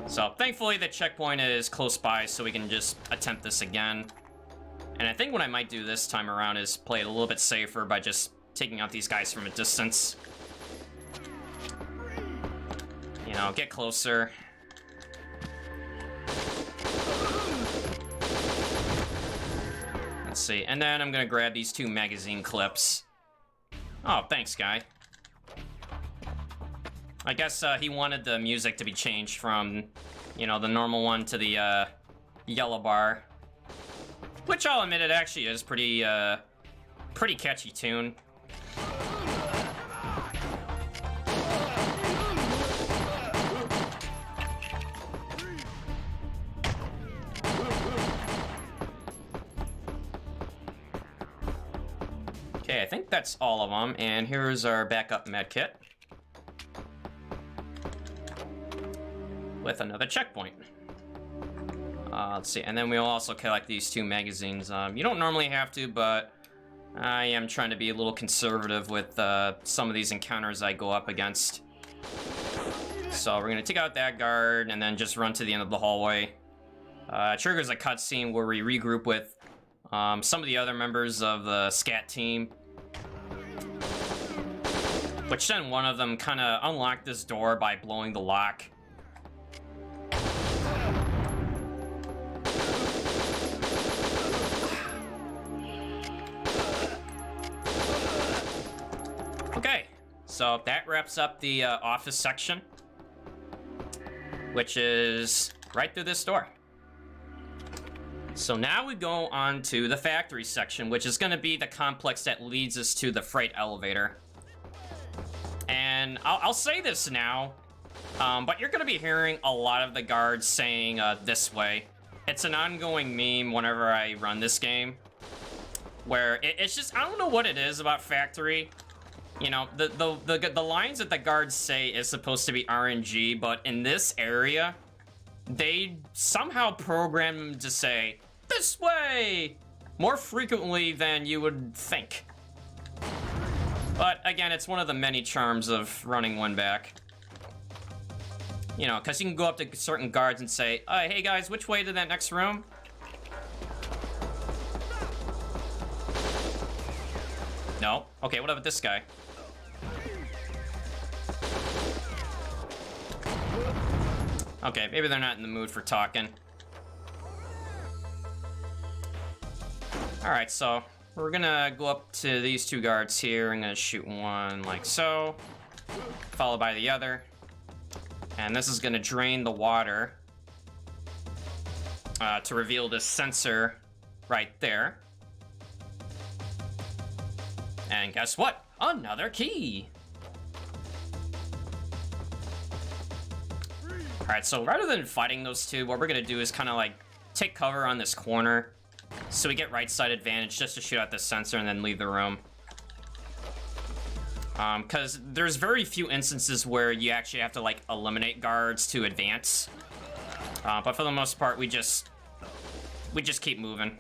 So thankfully the checkpoint is close by, so we can just attempt this again. And I think what I might do this time around is play it a little bit safer by just taking out these guys from a distance. You know, get closer. Let's see, and then I'm gonna grab these 2 magazine clips. Oh, thanks, guy. I guess he wanted the music to be changed from, you know, the normal one to the yellow bar. Which I'll admit it actually is pretty catchy tune. Okay, I think that's all of them, and here's our backup med kit. With another checkpoint. Let's see, and then we'll also collect these 2 magazines. You don't normally have to, but I am trying to be a little conservative with some of these encounters I go up against. So we're gonna take out that guard and then just run to the end of the hallway. Triggers a cutscene where we regroup with some of the other members of the SCAT team. Which then one of them kind of unlocked this door by blowing the lock. Okay, so that wraps up the office section, which is right through this door. So now we go on to the factory section, which is going to be the complex that leads us to the freight elevator. And I'll say this now, but you're going to be hearing a lot of the guards saying this way. It's an ongoing meme whenever I run this game, where it's just, I don't know what it is about factory. You know, the lines that the guards say is supposed to be RNG, but in this area, they somehow program them to say, this way, more frequently than you would think. But again, it's one of the many charms of running Winback. You know, because you can go up to certain guards and say, hey guys, which way to that next room? No? Okay, what about this guy? Okay, maybe they're not in the mood for talking. Alright, so we're gonna go up to these 2 guards here. I'm gonna shoot one like so, followed by the other. And this is gonna drain the water to reveal this sensor right there. And guess what? Another key! Alright, so rather than fighting those two, what we're gonna do is kind of like take cover on this corner so we get right side advantage just to shoot out this sensor and then leave the room. Because there's very few instances where you actually have to like eliminate guards to advance. But for the most part, we just keep moving.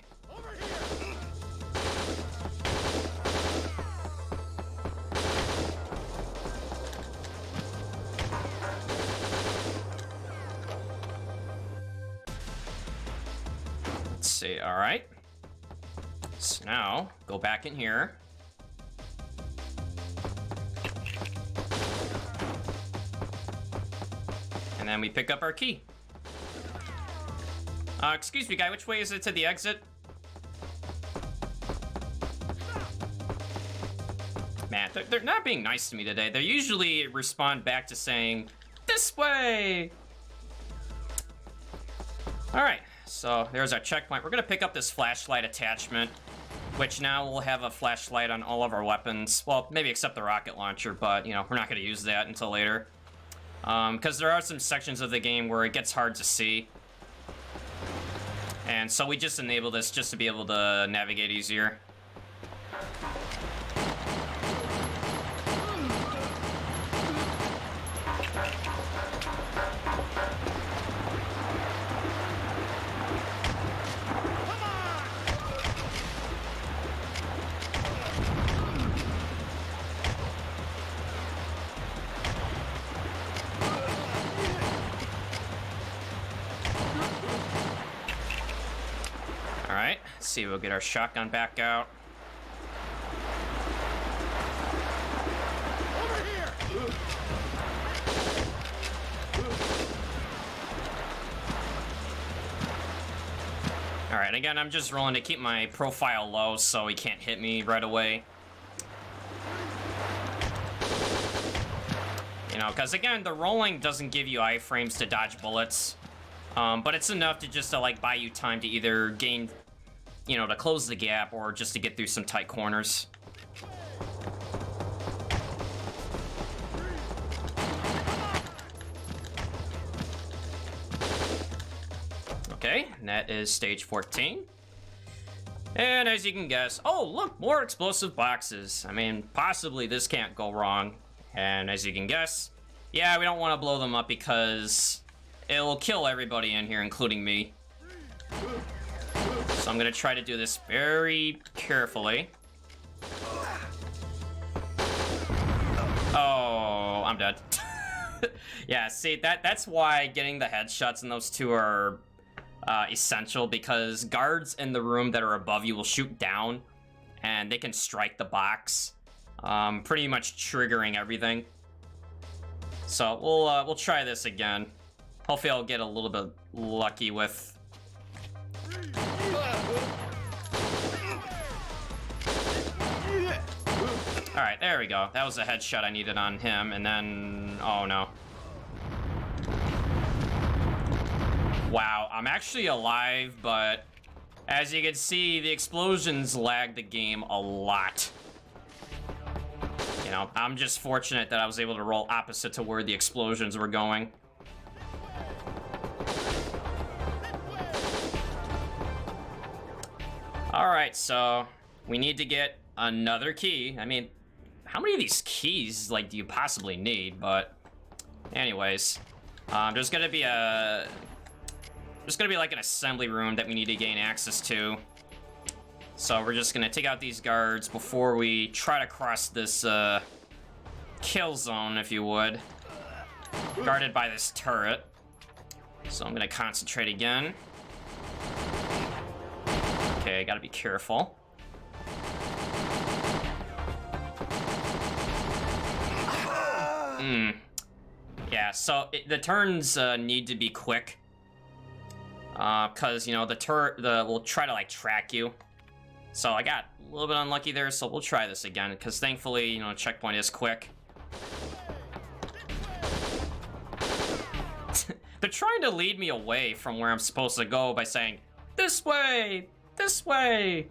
Let's see, all right. So now, go back in here. And then we pick up our key. Excuse me, guy, which way is it to the exit? Man, they're not being nice to me today. They usually respond back to saying, this way! Alright, so there's our checkpoint. We're gonna pick up this flashlight attachment, which now will have a flashlight on all of our weapons. Well, maybe except the rocket launcher, but, you know, we're not gonna use that until later. Because there are some sections of the game where it gets hard to see. And so we just enable this just to be able to navigate easier. Alright, let's see, we'll get our shotgun back out. Over here! Alright, again, I'm just rolling to keep my profile low so he can't hit me right away. You know, because again, the rolling doesn't give you iframes to dodge bullets. But it's enough to just like buy you time to either gain, you know, to close the gap or just to get through some tight corners. Okay, and that is stage 14. And as you can guess, oh look, more explosive boxes. I mean, possibly this can't go wrong. And as you can guess, yeah, we don't want to blow them up because it'll kill everybody in here, including me. So I'm gonna try to do this very carefully. Oh, I'm dead. Yeah, see, that's why getting the headshots in those two are essential, because guards in the room that are above you will shoot down, and they can strike the box, pretty much triggering everything. So we'll try this again. Hopefully I'll get a little bit lucky with... Alright, there we go. That was a headshot I needed on him, and then... Oh, no. Wow, I'm actually alive, but... As you can see, the explosions lag the game a lot. You know, I'm just fortunate that I was able to roll opposite to where the explosions were going. Alright, so we need to get another key. I mean, how many of these keys, like, do you possibly need? But anyways, there's gonna be like an assembly room that we need to gain access to. So we're just gonna take out these guards before we try to cross this kill zone, if you would, guarded by this turret. So I'm gonna concentrate again. Okay, I gotta be careful. Yeah, so the turns need to be quick. Cause, you know, the turret will try to like track you. So I got a little bit unlucky there, so we'll try this again, because thankfully, you know, the checkpoint is quick. They're trying to lead me away from where I'm supposed to go by saying, this way! This way!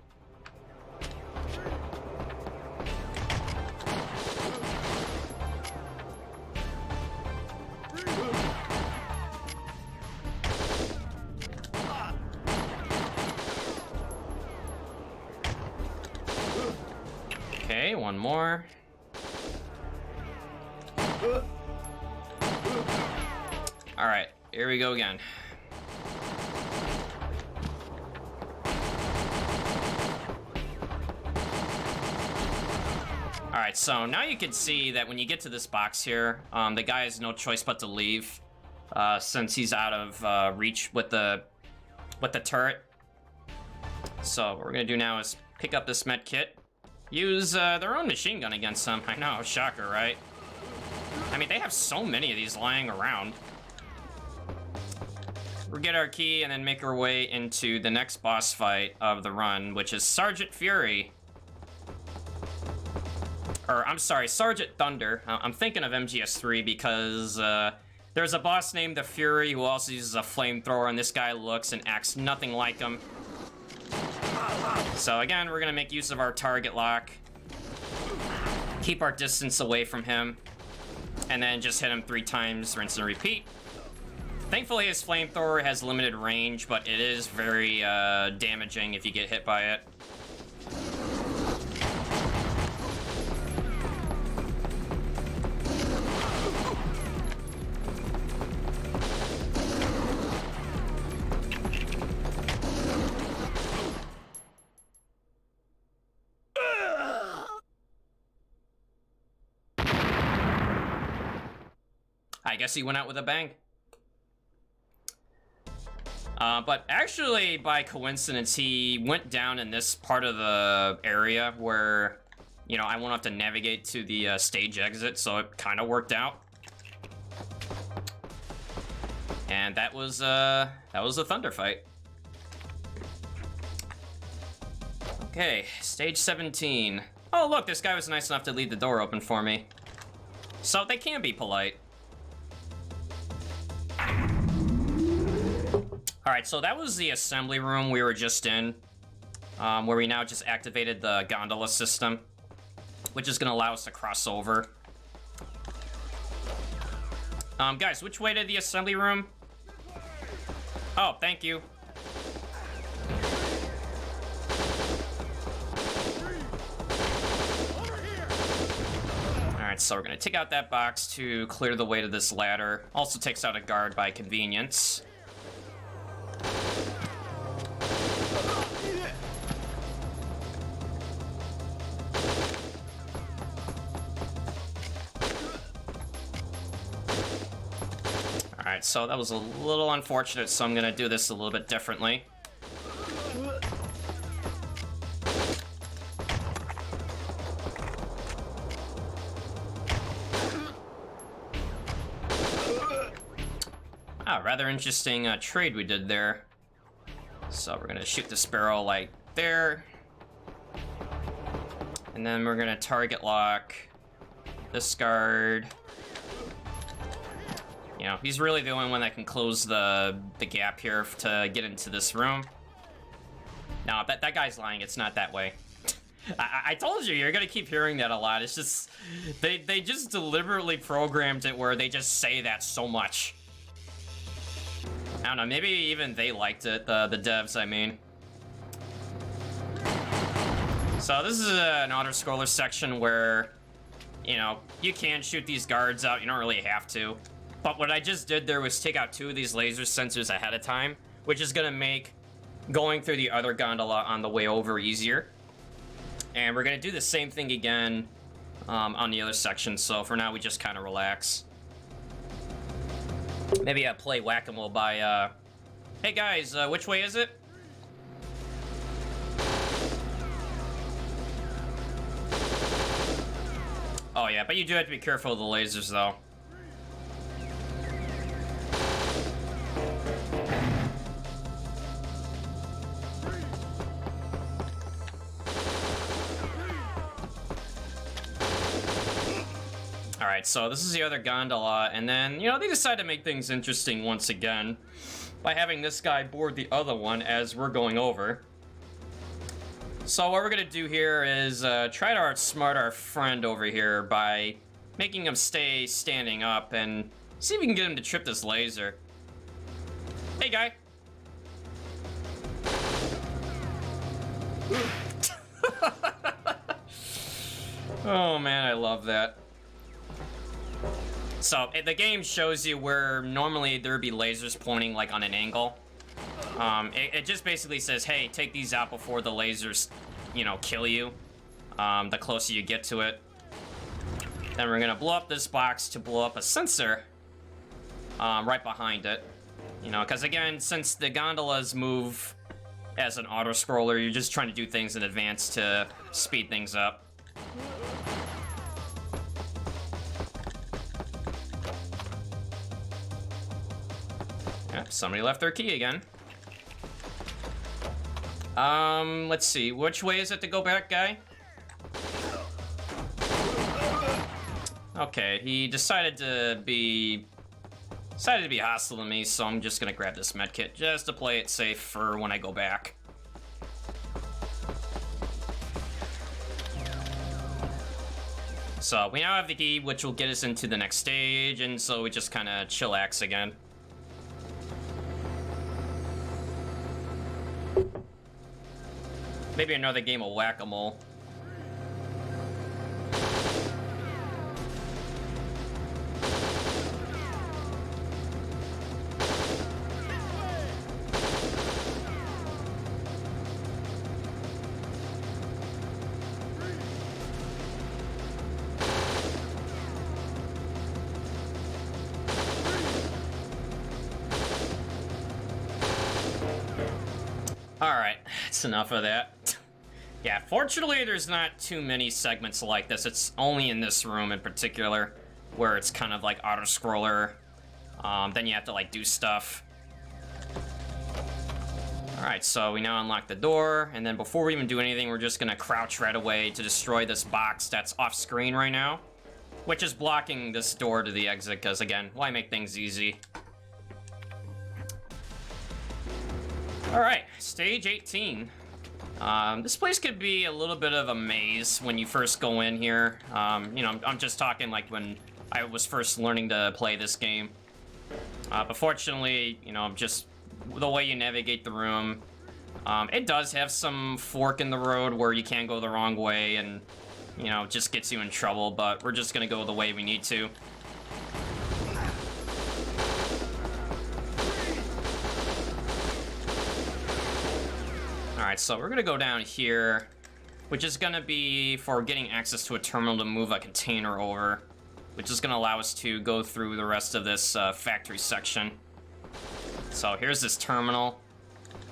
Okay, one more. Alright, here we go again. Alright, so now you can see that when you get to this box here, the guy has no choice but to leave, since he's out of reach with the turret. So what we're gonna do now is pick up this med kit, use their own machine gun against them. I know, shocker, right? I mean, they have so many of these lying around. We'll get our key and then make our way into the next boss fight of the run, which is Sergeant Fury. Or, I'm sorry, Sergeant Thunder. I'm thinking of MGS3 because there's a boss named the Fury who also uses a flamethrower, and this guy looks and acts nothing like him. So again, we're gonna make use of our target lock, keep our distance away from him, and then just hit him 3 times, rinse and repeat. Thankfully, his flamethrower has limited range, but it is very damaging if you get hit by it. I guess he went out with a bang. But actually, by coincidence, he went down in this part of the area where, you know, I won't have to navigate to the stage exit, so it kind of worked out. And that was a thunder fight. Okay, stage 17. Oh, look, this guy was nice enough to leave the door open for me. So they can be polite. Alright, so that was the assembly room we were just in, where we now just activated the gondola system, which is going to allow us to cross over. Guys, which way to the assembly room? Oh, thank you. Alright, so we're going to take out that box to clear the way to this ladder. Also takes out a guard by convenience. Alright, so that was a little unfortunate, so I'm gonna do this a little bit differently. Ah, rather interesting trade we did there. So we're gonna shoot the sparrow like there. And then we're gonna target lock this guard. You know, he's really the only one that can close the gap here to get into this room. No, that guy's lying. It's not that way. I told you, you're gonna keep hearing that a lot. It's just, they just deliberately programmed it where they just say that so much. I don't know, maybe even they liked it, the devs, I mean. So this is an auto-scroller section where, you know, you can shoot these guards out, you don't really have to. But what I just did there was take out 2 of these laser sensors ahead of time, which is gonna make going through the other gondola on the way over easier. And we're gonna do the same thing again on the other section, so for now we just kind of relax. Maybe play whack-a-mole by, hey guys, which way is it? Oh yeah, but you do have to be careful of the lasers though. Alright, so this is the other gondola, and then, you know, they decide to make things interesting once again by having this guy board the other one as we're going over. So what we're gonna do here is try to outsmart our friend over here by making him stay standing up and see if we can get him to trip this laser. Hey, guy. Oh man, I love that. So, the game shows you where normally there'd be lasers pointing like on an angle. It just basically says, hey, take these out before the lasers, you know, kill you. The closer you get to it. Then we're gonna blow up this box to blow up a sensor right behind it. You know, because again, since the gondolas move as an auto-scroller, you're just trying to do things in advance to speed things up. Yep, somebody left their key again. Let's see. Which way is it to go back, guy? Okay, he decided to be hostile to me, so I'm just gonna grab this medkit just to play it safe for when I go back. So we now have the key, which will get us into the next stage, and so we just kind of chillax again. Maybe another game of whack-a-mole. Alright, that's enough of that. Yeah, fortunately there's not too many segments like this. It's only in this room in particular where it's kind of like auto-scroller. Then you have to like do stuff. Alright, so we now unlock the door, and then before we even do anything, we're just gonna crouch right away to destroy this box that's off screen right now, which is blocking this door to the exit, because again, why make things easy? Alright, stage 18. This place could be a little bit of a maze when you first go in here. You know, I'm just talking like when I was first learning to play this game. But fortunately, you know, just the way you navigate the room, it does have some fork in the road where you can go the wrong way and, you know, it just gets you in trouble, but we're just gonna go the way we need to. Alright, so we're gonna go down here, which is gonna be for getting access to a terminal to move a container over, which is gonna allow us to go through the rest of this factory section. So here's this terminal.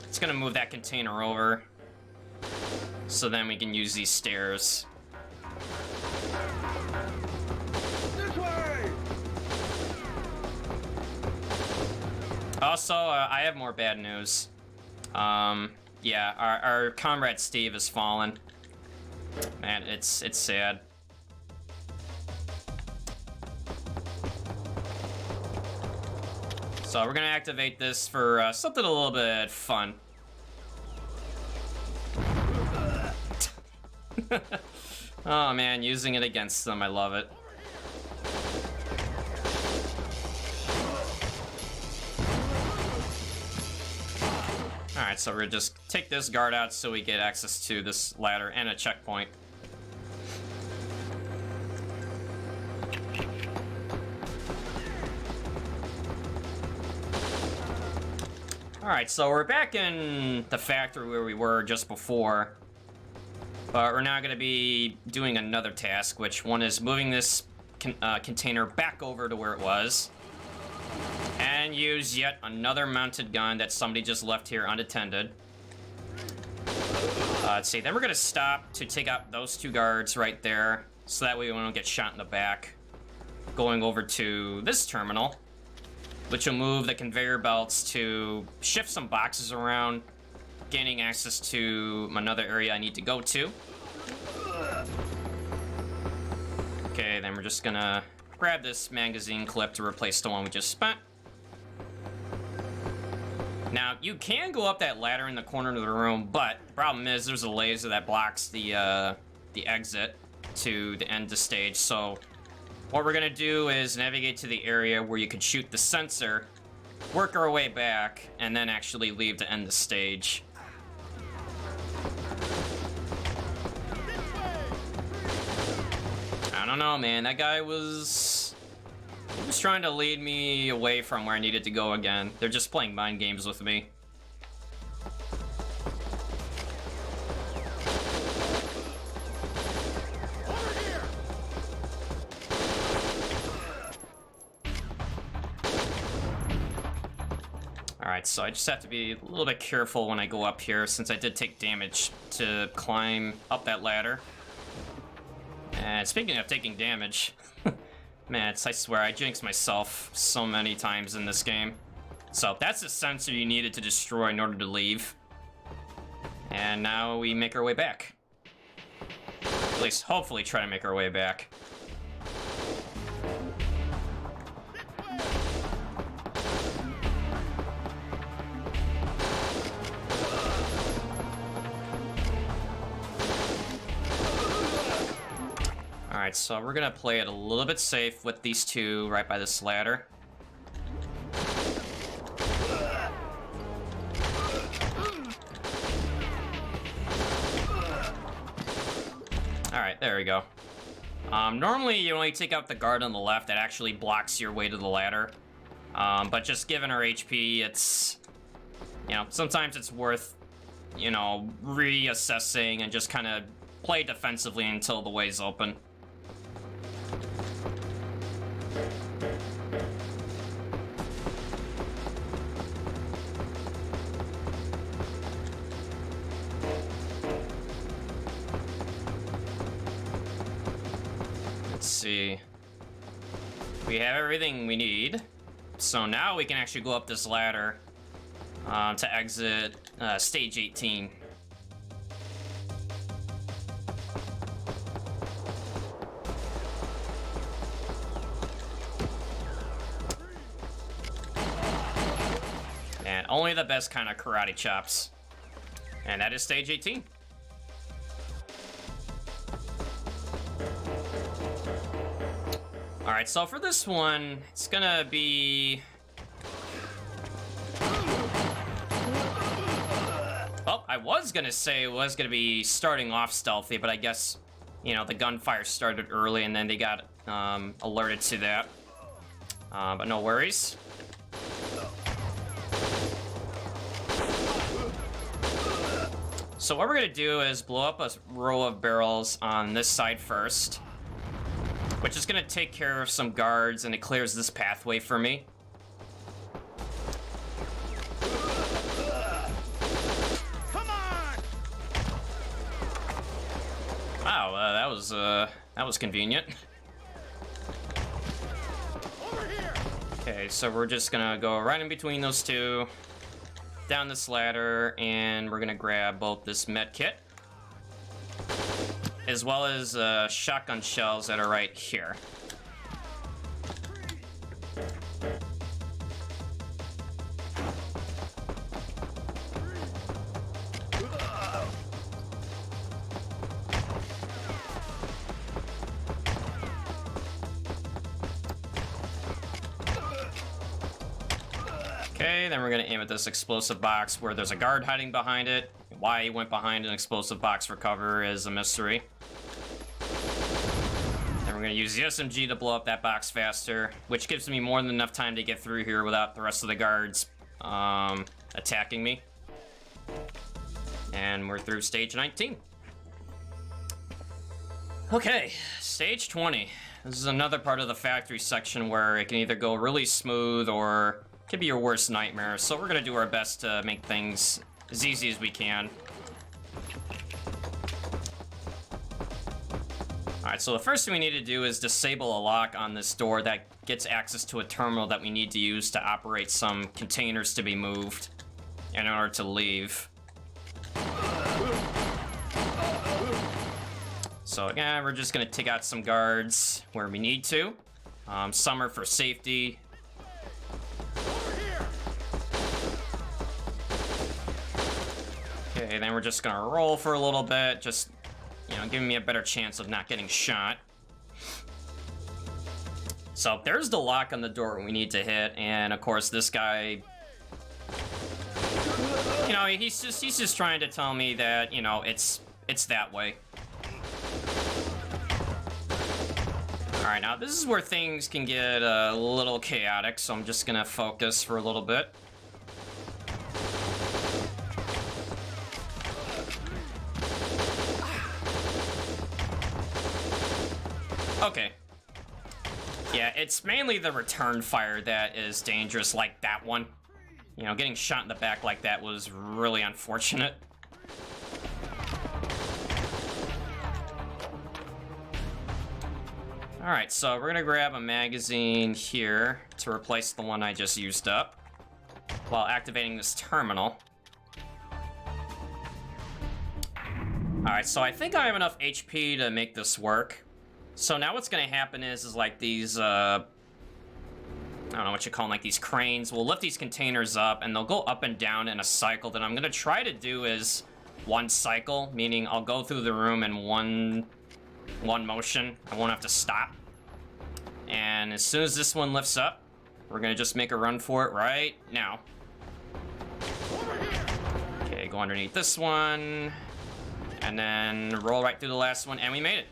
It's gonna move that container over, so then we can use these stairs. This way! Also, I have more bad news. Yeah, our comrade Steve has fallen. Man, it's sad. So we're gonna activate this for something a little bit fun. Oh man, using it against them, I love it. Alright, so we're gonna just take this guard out so we get access to this ladder and a checkpoint. Alright, so we're back in the factory where we were just before. But we're now gonna be doing another task, which one is moving this container back over to where it was. And use yet another mounted gun that somebody just left here unattended. Let's see, then we're gonna stop to take out those two guards right there, so that way we don't get shot in the back. Going over to this terminal, which will move the conveyor belts to shift some boxes around, gaining access to another area I need to go to. Okay, then we're just gonna grab this magazine clip to replace the one we just spent. Now, you can go up that ladder in the corner of the room, but the problem is there's a laser that blocks the exit to the end of the stage. So what we're gonna do is navigate to the area where you can shoot the sensor, work our way back, and then actually leave to end the stage. don't know, man. That guy was... He was trying to lead me away from where I needed to go again. They're just playing mind games with me. Alright, so I just have to be a little bit careful when I go up here, since I did take damage to climb up that ladder. And speaking of taking damage, man, I swear, I jinxed myself so many times in this game. So that's the sensor you needed to destroy in order to leave. And now we make our way back. At least, hopefully, try to make our way back. Alright, so we're gonna play it a little bit safe with these two right by this ladder. Alright, there we go. Normally you only take out the guard on the left that actually blocks your way to the ladder. But just given our HP, it's... You know, sometimes it's worth, you know, reassessing and just kind of play defensively until the way's open. Let's see. We have everything we need. So now we can actually go up this ladder to exit stage 18. And only the best kind of karate chops. And that is stage 18. Alright, so for this one, it's gonna be... Oh, I was gonna say it was gonna be starting off stealthy, but I guess, you know, the gunfire started early and then they got alerted to that. But no worries. So what we're gonna do is blow up a row of barrels on this side first, which is gonna take care of some guards, and it clears this pathway for me. Come on! Wow, that was convenient. Over here! Okay, so we're just gonna go right in between those two, down this ladder, and we're gonna grab both this med kit, as well as shotgun shells that are right here. Okay, then we're gonna aim at this explosive box where there's a guard hiding behind it. Why he went behind an explosive box for cover is a mystery. Then we're gonna use the SMG to blow up that box faster, which gives me more than enough time to get through here without the rest of the guards attacking me. And we're through stage 19. Okay, stage 20. This is another part of the factory section where it can either go really smooth or it could be your worst nightmare. So we're gonna do our best to make things as easy as we can. Alright, so the first thing we need to do is disable a lock on this door that gets access to a terminal that we need to use to operate some containers to be moved in order to leave. So again, we're just gonna take out some guards where we need to. Some are for safety. Okay, then we're just gonna roll for a little bit, just, you know, giving me a better chance of not getting shot. So there's the lock on the door we need to hit, and of course this guy, you know, he's just trying to tell me that, you know, it's that way. Alright, now this is where things can get a little chaotic, so I'm just gonna focus for a little bit. Okay. Yeah, it's mainly the return fire that is dangerous, like that one. You know, getting shot in the back like that was really unfortunate. Alright, so we're gonna grab a magazine here to replace the one I just used up while activating this terminal. Alright, so I think I have enough HP to make this work. So now what's gonna happen is like these, I don't know what you call them, like these cranes will lift these containers up and they'll go up and down in a cycle. That I'm gonna try to do is one cycle, meaning I'll go through the room in one motion. I won't have to stop. And as soon as this one lifts up, we're gonna just make a run for it right now. Okay, go underneath this one, and then roll right through the last one, and we made it.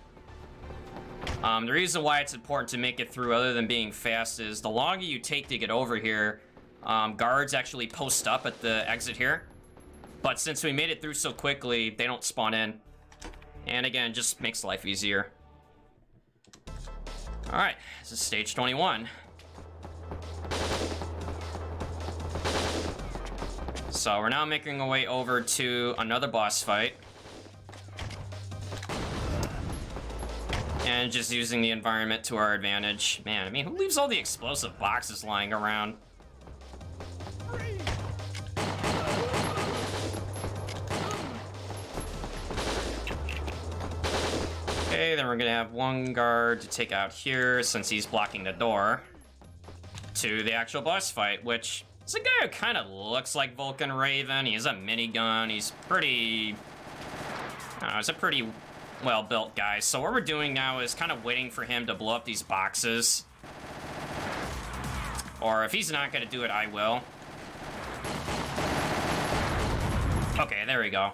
The reason why it's important to make it through, other than being fast, is the longer you take to get over here, guards actually post up at the exit here. But since we made it through so quickly, they don't spawn in. And again, it just makes life easier. Alright, this is stage 21. So we're now making our way over to another boss fight. And just using the environment to our advantage. Man, I mean, who leaves all the explosive boxes lying around? Okay, then we're gonna have one guard to take out here since he's blocking the door to the actual boss fight, which is a guy who kind of looks like Vulcan Raven. He has a minigun. He's pretty... I don't know, he's a pretty well-built guy. So what we're doing now is kind of waiting for him to blow up these boxes. Or if he's not gonna do it, I will. Okay, there we go.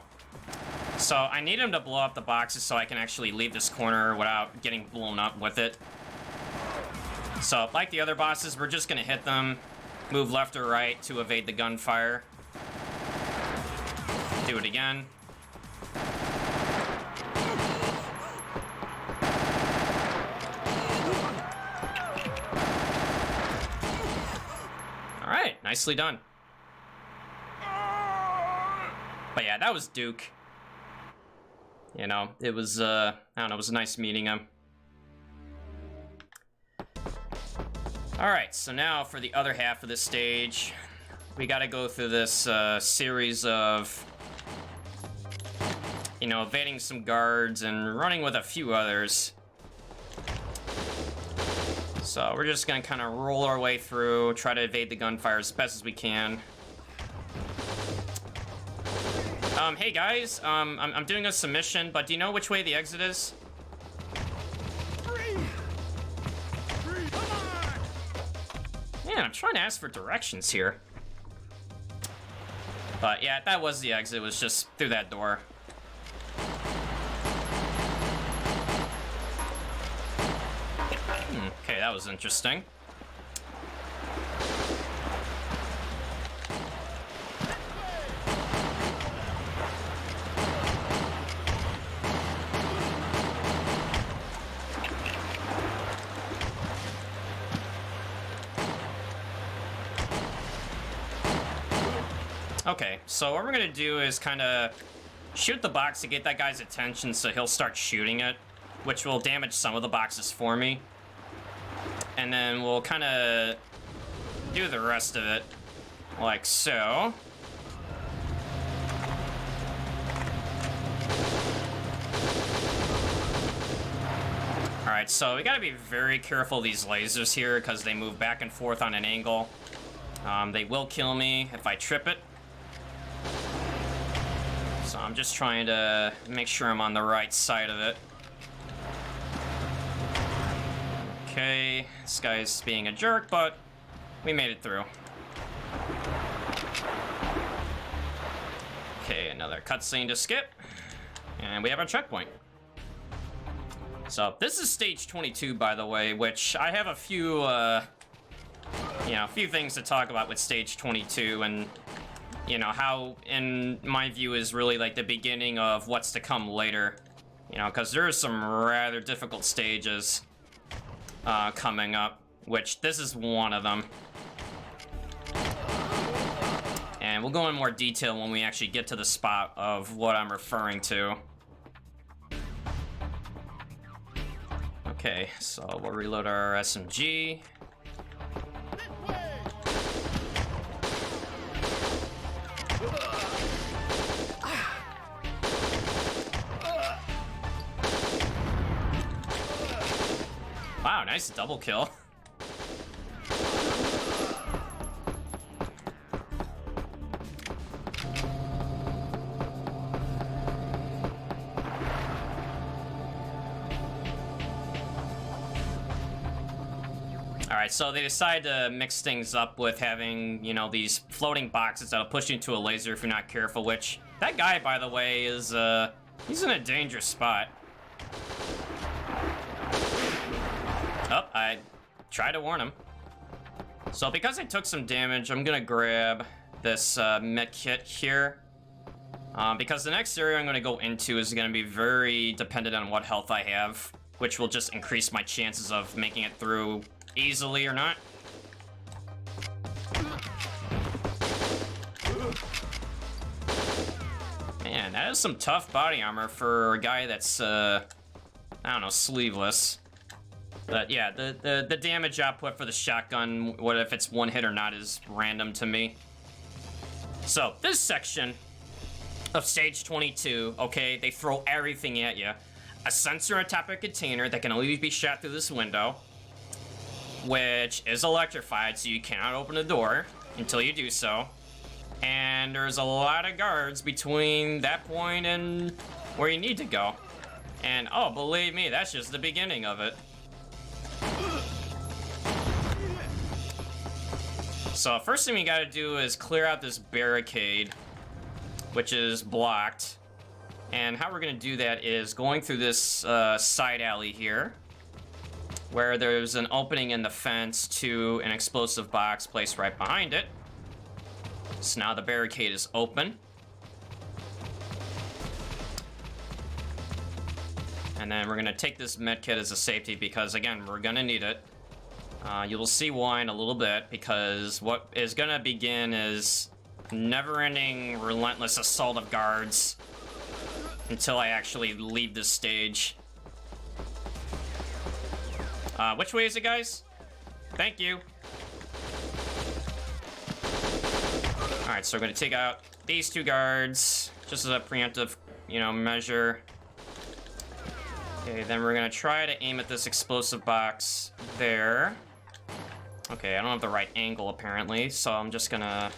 So I need him to blow up the boxes so I can actually leave this corner without getting blown up with it. So like the other bosses, we're just gonna hit them, move left or right to evade the gunfire. Do it again. All right, nicely done. But yeah, that was Duke. You know, it was, I don't know, it was nice meeting him. Alright, so now for the other half of the stage, we gotta go through this series of, you know, evading some guards and running with a few others. So we're just gonna kind of roll our way through, try to evade the gunfire as best as we can. Hey guys, I'm doing a submission, but do you know which way the exit is? Man, I'm trying to ask for directions here. But yeah, that was the exit, it was just through that door. Okay, that was interesting. Okay, so what we're gonna do is kind of shoot the box to get that guy's attention so he'll start shooting it, which will damage some of the boxes for me. And then we'll kind of do the rest of it, like so. Alright, so we gotta be very careful of these lasers here because they move back and forth on an angle. They will kill me if I trip it. So I'm just trying to make sure I'm on the right side of it. Okay, this guy's being a jerk, but we made it through. Okay, another cutscene to skip. And we have our checkpoint. So this is stage 22, by the way, which I have a few, a few things to talk about with stage 22, and how, in my view, is really like the beginning of what's to come later. Because there's some rather difficult stages coming up, which this is one of them. And we'll go in more detail when we actually get to the spot of what I'm referring to. Okay, so we'll reload our SMG. Wow, nice double kill. Alright, so they decide to mix things up with having, these floating boxes that'll push you into a laser if you're not careful, which, that guy, by the way, is, he's in a dangerous spot. Oh, I tried to warn him. So because I took some damage, I'm gonna grab this med kit here. Because the next area I'm gonna go into is gonna be very dependent on what health I have, which will just increase my chances of making it through easily or not. Man, that is some tough body armor for a guy that's, I don't know, sleeveless. But yeah, the damage output for the shotgun, what if it's one hit or not, is random to me. So, this section of stage 22, okay, they throw everything at you. A sensor on top of a container that can only be shot through this window, which is electrified, so you cannot open the door until you do so. And there's a lot of guards between that point and where you need to go. And oh, believe me, that's just the beginning of it. So first thing we gotta do is clear out this barricade, which is blocked. And how we're gonna do that is going through this side alley here, where there's an opening in the fence to an explosive box placed right behind it. So now the barricade is open. And then we're gonna take this medkit as a safety because, again, we're gonna need it. You will see why in a little bit, because what is gonna begin is never-ending, relentless assault of guards until I actually leave this stage. Which way is it, guys? Thank you. Alright, so we're gonna take out these two guards, just as a preemptive, measure. Okay, then we're gonna try to aim at this explosive box there. Okay, I don't have the right angle, apparently, so I'm just gonna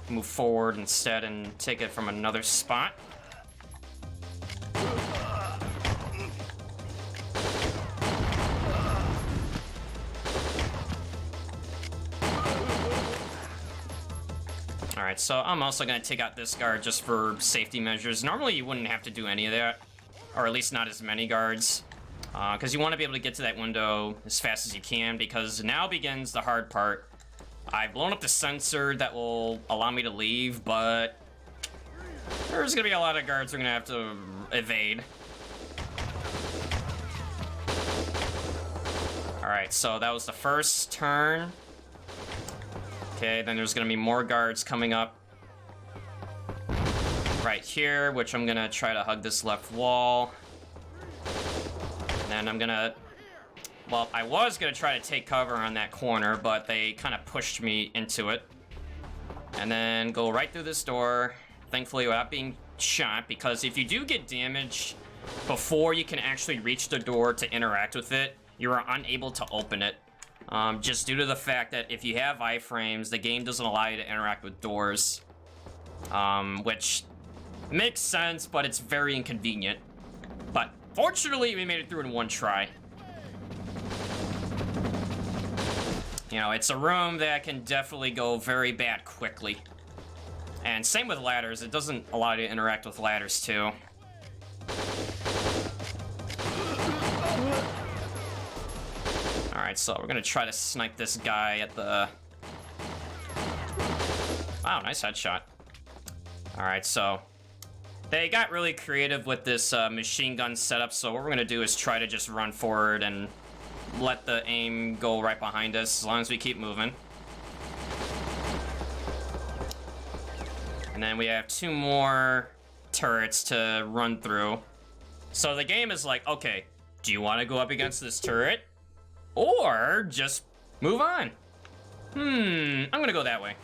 move forward instead and take it from another spot. Alright, so I'm also gonna take out this guard just for safety measures. Normally you wouldn't have to do any of that, or at least not as many guards, because you want to be able to get to that window as fast as you can, because now begins the hard part. I've blown up the sensor that will allow me to leave, but there's gonna be a lot of guards we're gonna have to evade. Alright, so that was the first turn. Okay, then there's gonna be more guards coming up right here, which I'm gonna try to hug this left wall. And then I'm gonna, well, I was gonna try to take cover on that corner, but they kind of pushed me into it. And then go right through this door, thankfully without being shot, because if you do get damaged before you can actually reach the door to interact with it, you are unable to open it. Just due to the fact that if you have iframes, the game doesn't allow you to interact with doors. Which makes sense, but it's very inconvenient. But fortunately, we made it through in one try. It's a room that can definitely go very bad quickly. And same with ladders, it doesn't allow you to interact with ladders too. Alright, so we're gonna try to snipe this guy at the... Wow, nice headshot. Alright, so... They got really creative with this machine gun setup, so what we're gonna do is try to just run forward and let the aim go right behind us, as long as we keep moving. And then we have 2 more turrets to run through. So the game is like, okay, do you want to go up against this turret? Or just move on? I'm gonna go that way.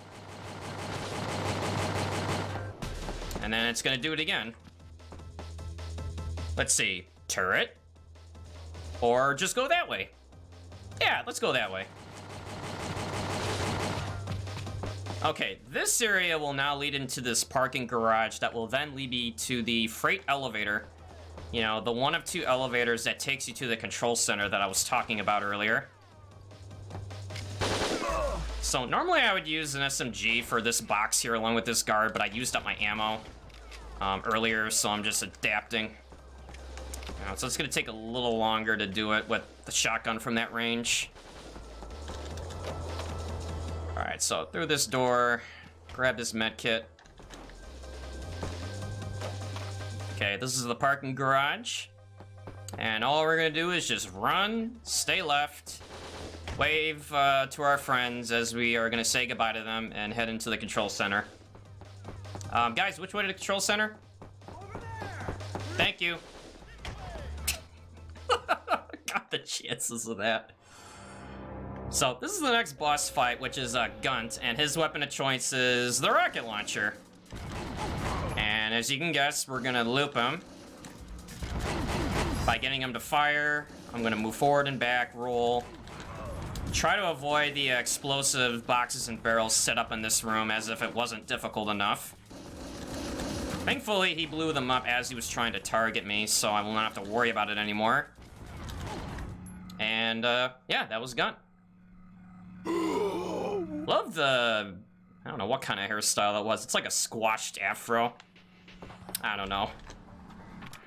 And then it's gonna do it again. Let's see, turret? Or just go that way? Yeah, let's go that way. Okay, this area will now lead into this parking garage that will then lead me to the freight elevator. You know, the one of 2 elevators that takes you to the control center that I was talking about earlier. So normally I would use an SMG for this box here along with this guard, but I used up my ammo earlier, so I'm just adapting. So it's gonna take a little longer to do it with the shotgun from that range. Alright, so through this door, grab this med kit. Okay, this is the parking garage. And all we're gonna do is just run, stay left, wave to our friends as we are gonna say goodbye to them and head into the control center. Guys, which way to the control center? Over there. Thank you. Got the chances of that. So, this is the next boss fight, which is Gunt, and his weapon of choice is the rocket launcher. And as you can guess, we're gonna loop him. By getting him to fire, I'm gonna move forward and back, roll. Try to avoid the explosive boxes and barrels set up in this room as if it wasn't difficult enough. Thankfully, he blew them up as he was trying to target me, so I will not have to worry about it anymore. And, yeah, that was Gunt. Love the... I don't know what kind of hairstyle that was. It's like a squashed afro. I don't know.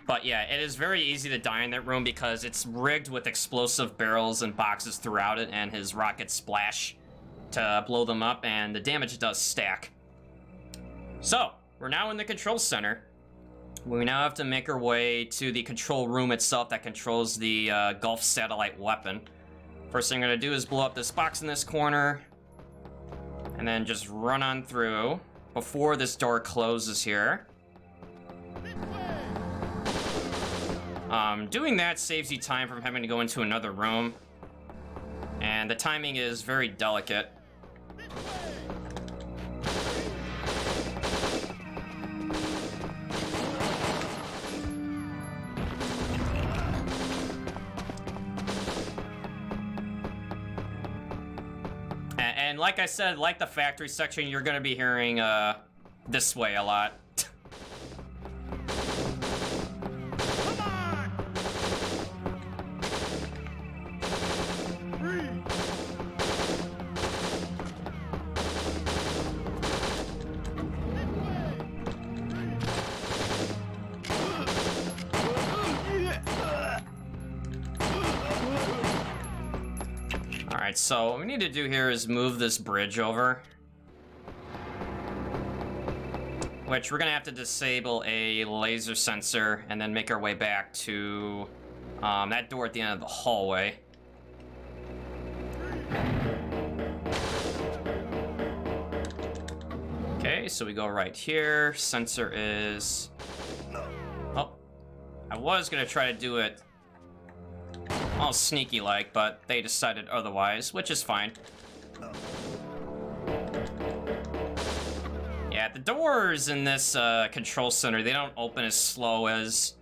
But yeah, it is very easy to die in that room because it's rigged with explosive barrels and boxes throughout it, and his rockets splash to blow them up, and the damage does stack. So, we're now in the control center. We now have to make our way to the control room itself that controls the Gulf satellite weapon. First thing I'm gonna do is blow up this box in this corner, and then just run on through before this door closes here. Doing that saves you time from having to go into another room, and the timing is very delicate. And like I said, like the factory section, you're gonna be hearing this way a lot. Alright, so what we need to do here is move this bridge over. Which we're gonna have to disable a laser sensor and then make our way back to that door at the end of the hallway. Okay, so we go right here. Sensor is... Oh, I was gonna try to do it all sneaky-like, but they decided otherwise, which is fine. Yeah, the doors in this control center, they don't open as slow as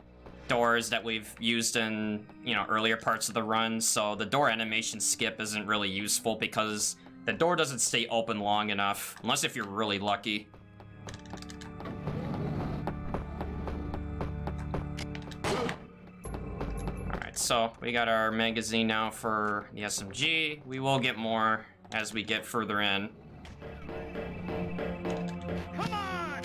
doors that we've used in, you know, earlier parts of the run, so the door animation skip isn't really useful because the door doesn't stay open long enough, unless if you're really lucky. So we got our magazine now for the SMG. We will get more as we get further in. Come on!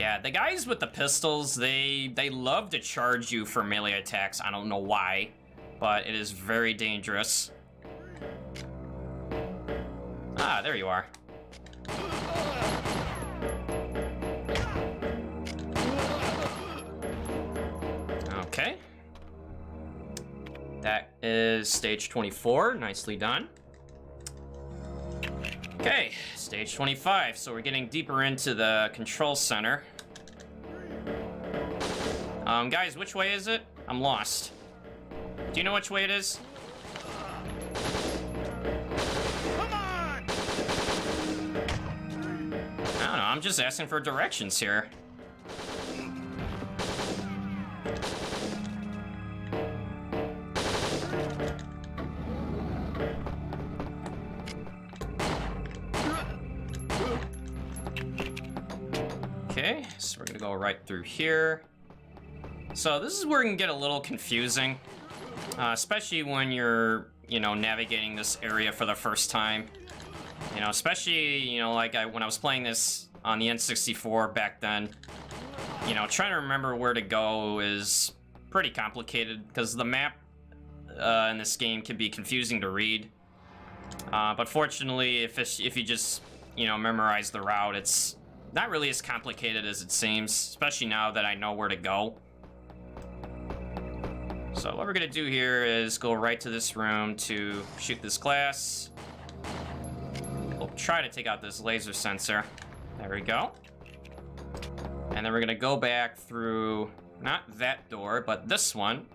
Yeah, the guys with the pistols, they love to charge you for melee attacks. I don't know why, but it is very dangerous. Ah, there you are. Okay. That is stage 24. Nicely done. Okay, stage 25. So we're getting deeper into the control center. Guys, which way is it? I'm lost. Do you know which way it is? Come on! I don't know, I'm just asking for directions here. Okay, so we're gonna go right through here. So this is where it can get a little confusing, especially when you're, navigating this area for the first time. Especially, like when I was playing this on the N64 back then, trying to remember where to go is pretty complicated because the map in this game can be confusing to read. But fortunately, if you just, memorize the route, it's not really as complicated as it seems, especially now that I know where to go. So what we're gonna do here is go right to this room to shoot this glass. We'll try to take out this laser sensor. There we go. And then we're gonna go back through, not that door, but this one,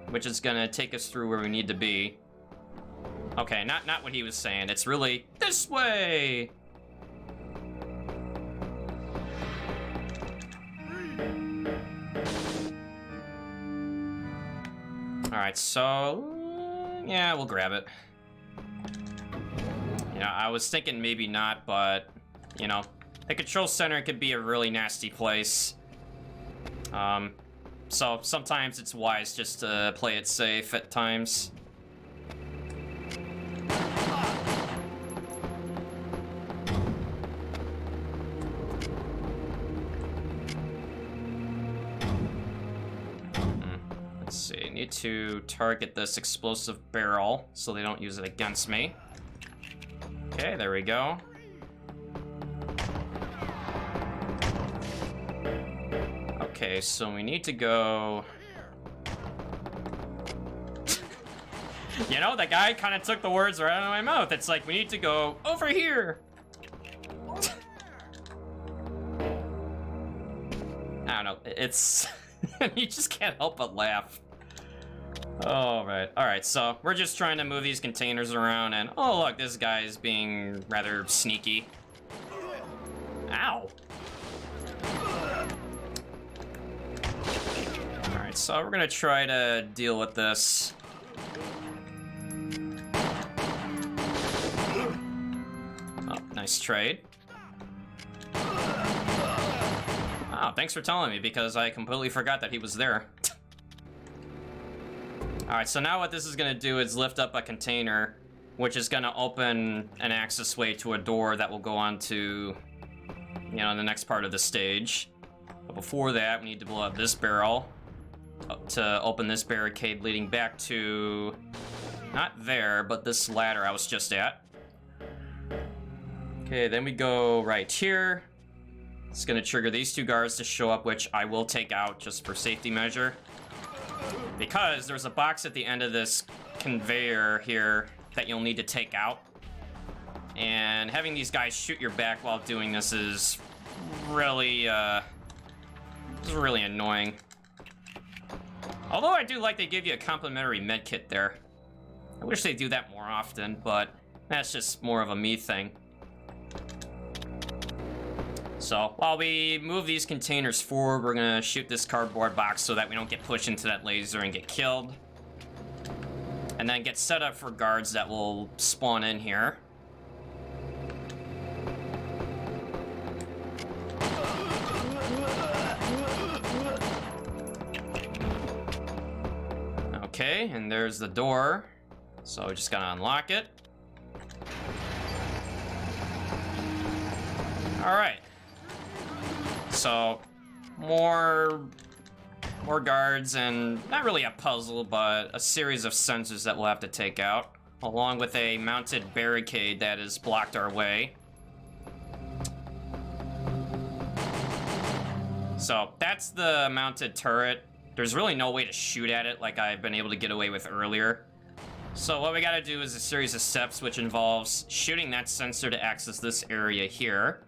which is gonna take us through where we need to be. Okay, not what he was saying. It's really this way. Alright, so yeah, we'll grab it. I was thinking maybe not, but the control center could be a really nasty place. So sometimes it's wise just to play it safe at times. Let's see, need to target this explosive barrel so they don't use it against me. Okay, there we go. Okay, so we need to go... the guy kind of took the words right out of my mouth. It's like, we need to go over here. I don't know, it's... you just can't help but laugh. Alright, so we're just trying to move these containers around and oh look, this guy is being rather sneaky. Ow. Alright, so we're gonna try to deal with this. Oh, nice trade. Oh, thanks for telling me because I completely forgot that he was there. Alright, so now what this is gonna do is lift up a container, which is gonna open an access way to a door that will go on to, the next part of the stage. But before that, we need to blow up this barrel to open this barricade leading back to, not there, but this ladder I was just at. Okay, then we go right here. It's gonna trigger these two guards to show up, which I will take out just for safety measure. Because there's a box at the end of this conveyor here that you'll need to take out. And having these guys shoot your back while doing this is really, annoying. Although I do like they give you a complimentary med kit there. I wish they do that more often, but that's just more of a me thing. So, while we move these containers forward, we're gonna shoot this cardboard box so that we don't get pushed into that laser and get killed. And then get set up for guards that will spawn in here. Okay, and there's the door. So we just gotta unlock it. Alright. So, more guards and not really a puzzle, but a series of sensors that we'll have to take out, along with a mounted barricade that has blocked our way. So that's the mounted turret. There's really no way to shoot at it like I've been able to get away with earlier. So what we gotta do is a series of steps which involves shooting that sensor to access this area here.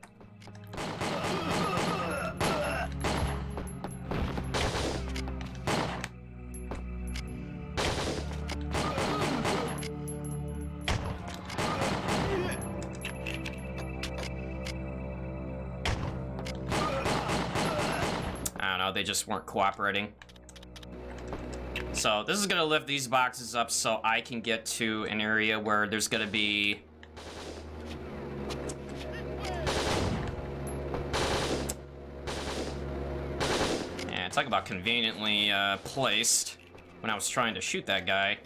They just weren't cooperating. So this is gonna lift these boxes up so I can get to an area where there's gonna be talk about conveniently placed when I was trying to shoot that guy.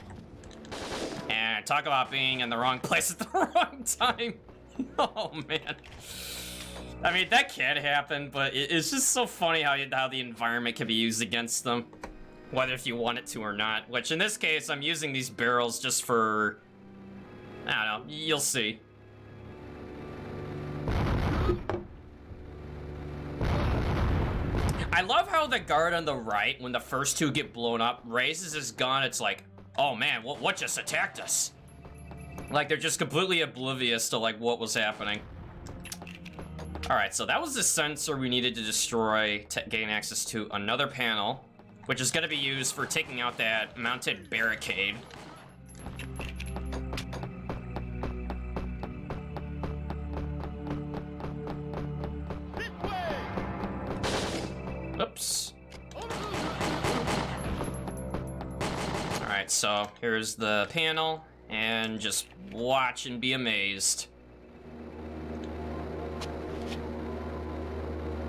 And talk about being in the wrong place at the wrong time. Oh man. I mean, that can happen, but it's just so funny how the environment can be used against them, whether if you want it to or not. Which, in this case, I'm using these barrels just for... I don't know, you'll see. I love how the guard on the right, when the first two get blown up, raises his gun. It's like, oh man, what just attacked us? Like, they're just completely oblivious to, like, what was happening. Alright, so that was the sensor we needed to destroy to gain access to another panel, which is going to be used for taking out that mounted barricade. Oops. Alright, so here's the panel, and just watch and be amazed.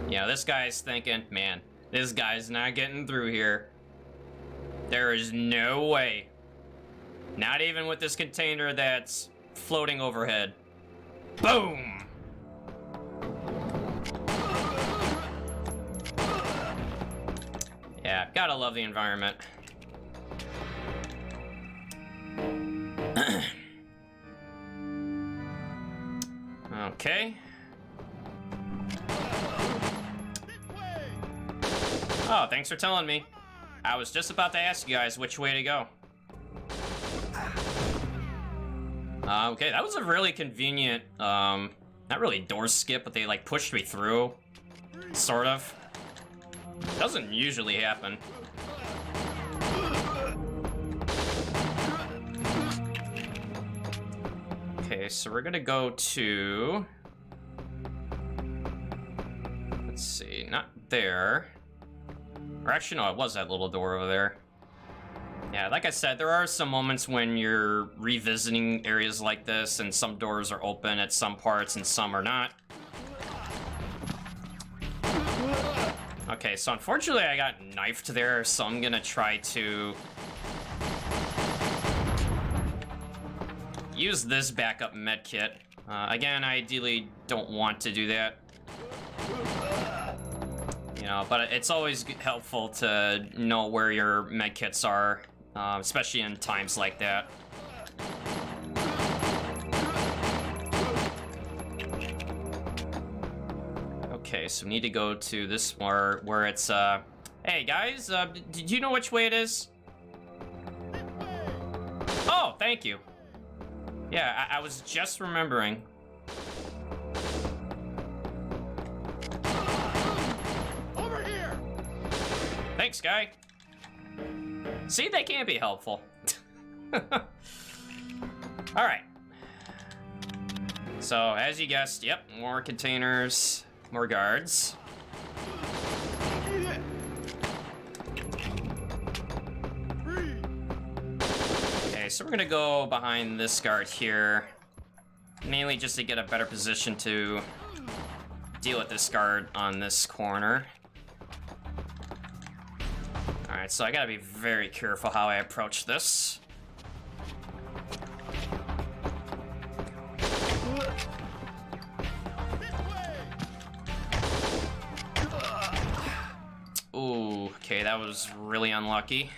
Yeah, this guy's thinking, man, this guy's not getting through here. There is no way. Not even with this container that's floating overhead. Boom! Yeah, gotta love the environment. Okay. Oh, thanks for telling me. I was just about to ask you guys which way to go. Okay, that was a really convenient, not really door skip, but they like pushed me through. Sort of. Doesn't usually happen. Okay, so we're gonna go to... Let's see, not there. Or actually, no, it was that little door over there. Yeah, like I said, there are some moments when you're revisiting areas like this, and some doors are open at some parts and some are not. Okay, so unfortunately I got knifed there, so I'm gonna try to use this backup medkit. Again, I ideally don't want to do that. You know, but it's always helpful to know where your medkits are, especially in times like that. Okay, so we need to go to this one where it's, hey guys, did you know which way it is? Oh, thank you. Yeah, I was just remembering. Over here. Thanks, guy. See, they can be helpful. Alright. So, as you guessed, yep, more containers, more guards. Okay, so we're gonna go behind this guard here, mainly just to get a better position to deal with this guard on this corner. Alright, so I gotta be very careful how I approach this. Okay, that was really unlucky.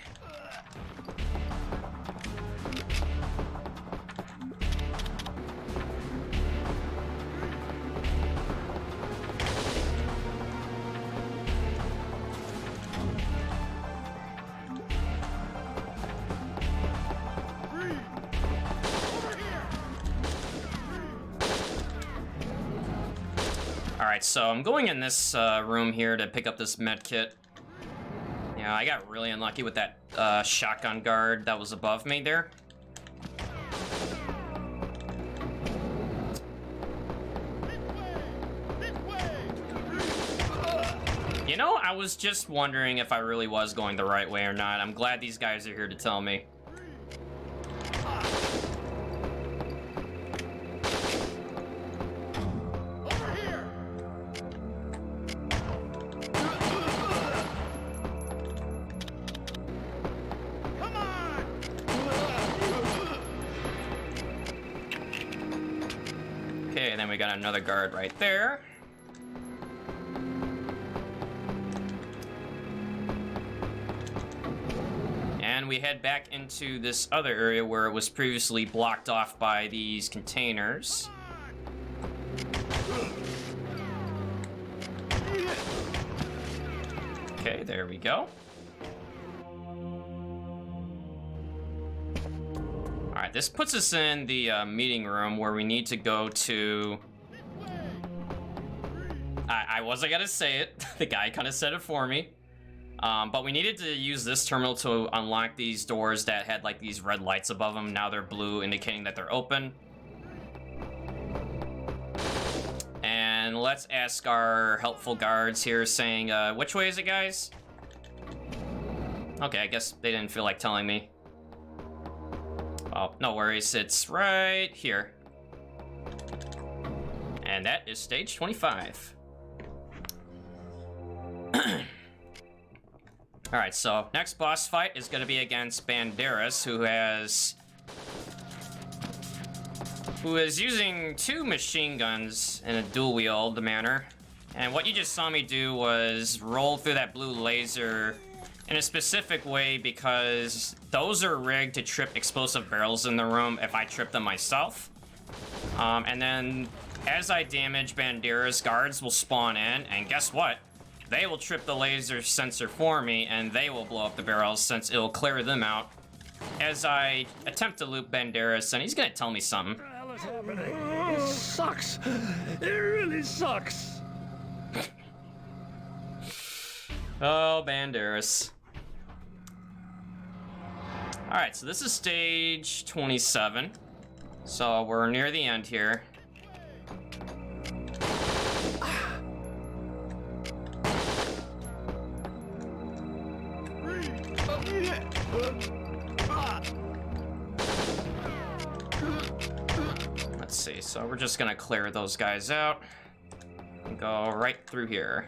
Alright, so I'm going in this room here to pick up this med kit. Yeah, I got really unlucky with that shotgun guard that was above me there. You know, I was just wondering if I really was going the right way or not. I'm glad these guys are here to tell me. Okay, and then we got another guard right there. And we head back into this other area where it was previously blocked off by these containers. Okay, there we go. Alright, this puts us in the meeting room where we need to go to... I wasn't gonna say it. The guy kind of said it for me. But we needed to use this terminal to unlock these doors that had like these red lights above them. Now they're blue, indicating that they're open. And let's ask our helpful guards here, saying, which way is it, guys? Okay, I guess they didn't feel like telling me. Oh, no worries, it's right here. And that is stage 25. Alright, so next boss fight is going to be against Banderas, who is using 2 machine guns in a dual-wield manner. And what you just saw me do was roll through that blue laser in a specific way because those are rigged to trip explosive barrels in the room if I trip them myself. And then as I damage Banderas, guards will spawn in, and guess what? They will trip the laser sensor for me, and they will blow up the barrels since it'll clear them out. As I attempt to loop Banderas, and he's gonna tell me something. What the hell is happening? It sucks. It really sucks. Oh, Banderas. Alright, so this is stage 27. So we're near the end here. Let's see, so we're just gonna clear those guys out and go right through here.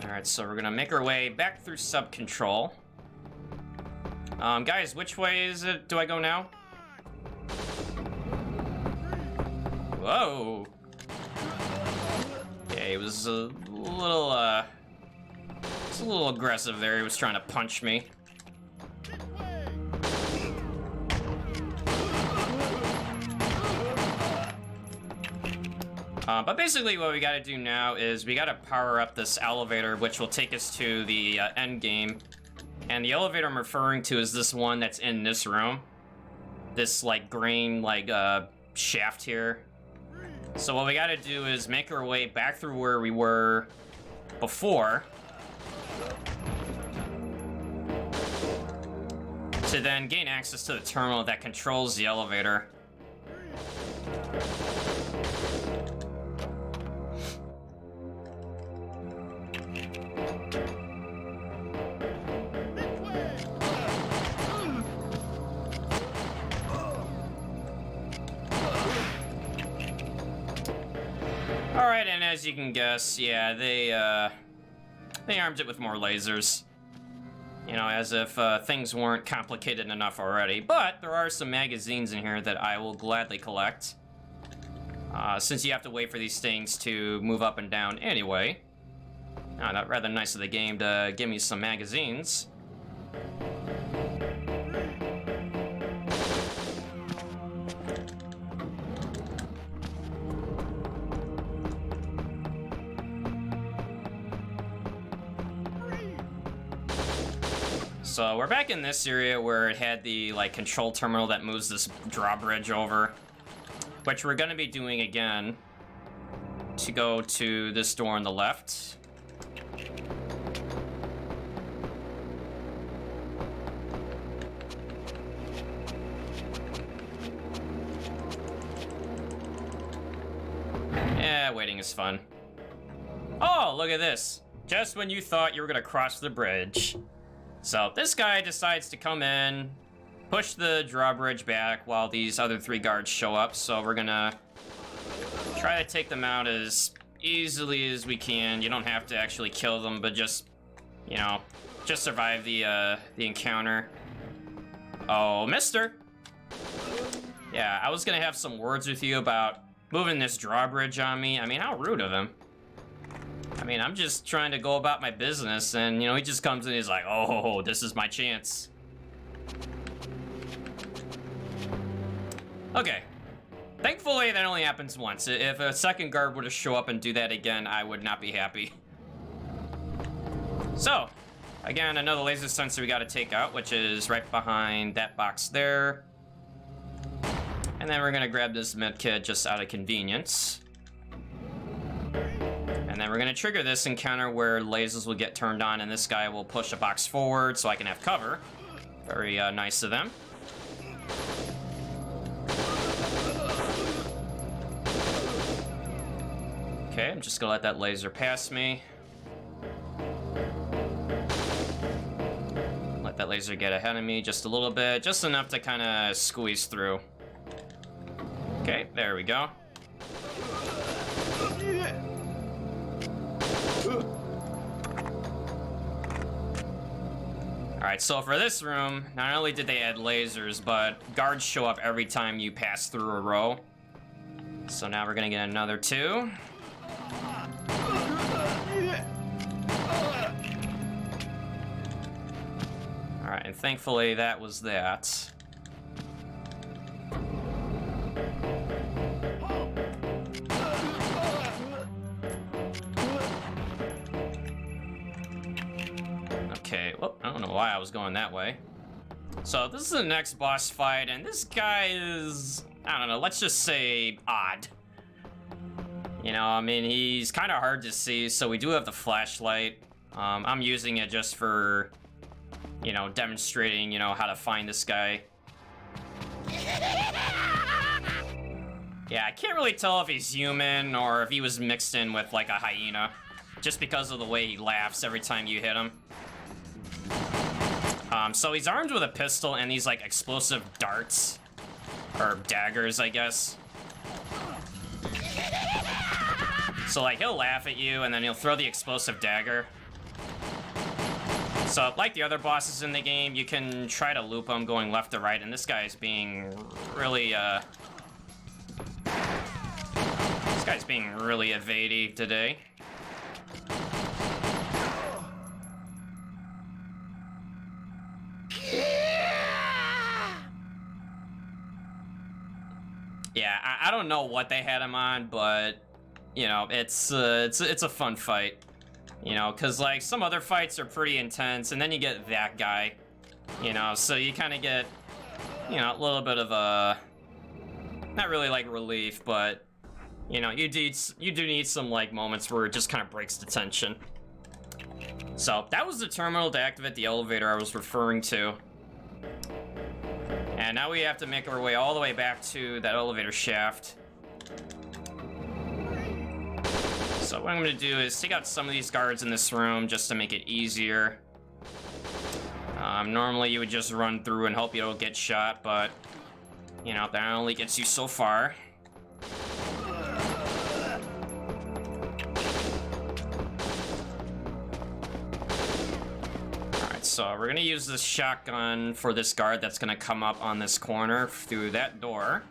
Alright, so we're gonna make our way back through sub-control. Guys, which way is it? Do I go now? Whoa! Okay, it was a little, it's a little aggressive there. He was trying to punch me. But basically what we gotta do now is we gotta power up this elevator, which will take us to the end game. And the elevator I'm referring to is this one that's in this room. This, like, green, like, shaft here. So what we gotta do is make our way back through where we were before. To then gain access to the terminal that controls the elevator. Alright, and as you can guess, yeah, they armed it with more lasers. You know, as if things weren't complicated enough already. But there are some magazines in here that I will gladly collect. Since you have to wait for these things to move up and down anyway. Not rather nice of the game to give me some magazines. So we're back in this area where it had the like control terminal that moves this drawbridge over, which we're gonna be doing again to go to this door on the left. Yeah, waiting is fun. Oh, look at this. Just when you thought you were gonna cross the bridge. So this guy decides to come in, push the drawbridge back while these other 3 guards show up. So we're gonna try to take them out as easily as we can. You don't have to actually kill them, but just, you know, just survive the encounter. Oh, mister. Yeah, I was gonna have some words with you about moving this drawbridge on me. I mean, how rude of him. I mean, I'm just trying to go about my business, and, you know, he just comes in and he's like, oh, this is my chance. Okay. Thankfully, that only happens once. If a second guard were to show up and do that again, I would not be happy. So, again, another laser sensor we gotta take out, which is right behind that box there. And then we're gonna grab this medkit just out of convenience. And then we're gonna trigger this encounter where lasers will get turned on and this guy will push a box forward so I can have cover. Very nice of them. Okay, I'm just gonna let that laser pass me. Let that laser get ahead of me just a little bit, just enough to kind of squeeze through. Okay, there we go. Alright, so for this room, not only did they add lasers, but guards show up every time you pass through a row. So now we're gonna get another 2. Alright, and thankfully that was that. Okay, well, I don't know why I was going that way. So this is the next boss fight, and this guy is, I don't know, let's just say odd. You know, I mean, he's kind of hard to see, so we do have the flashlight. I'm using it just for, you know, demonstrating, you know, how to find this guy. Yeah, I can't really tell if he's human or if he was mixed in with, like, a hyena. Just because of the way he laughs every time you hit him. So he's armed with a pistol and these, like, explosive darts. Or daggers, I guess. So, like, he'll laugh at you and then he'll throw the explosive dagger. So, like the other bosses in the game, you can try to loop him going left to right, and this guy's being really, this guy's being really evadey today. Yeah, I don't know what they had him on, but, you know, it's a fun fight. You know, because, like, some other fights are pretty intense, and then you get that guy, you know, so you kind of get, you know, a little bit of a, not really, like, relief, but, you know, you do need some, like, moments where it just kind of breaks the tension. So, that was the terminal to activate the elevator I was referring to. And now we have to make our way all the way back to that elevator shaft. So what I'm going to do is take out some of these guards in this room just to make it easier. Normally you would just run through and hope you don't get shot, but, you know, that only gets you so far. so we're gonna use this shotgun for this guard that's gonna come up on this corner through that door.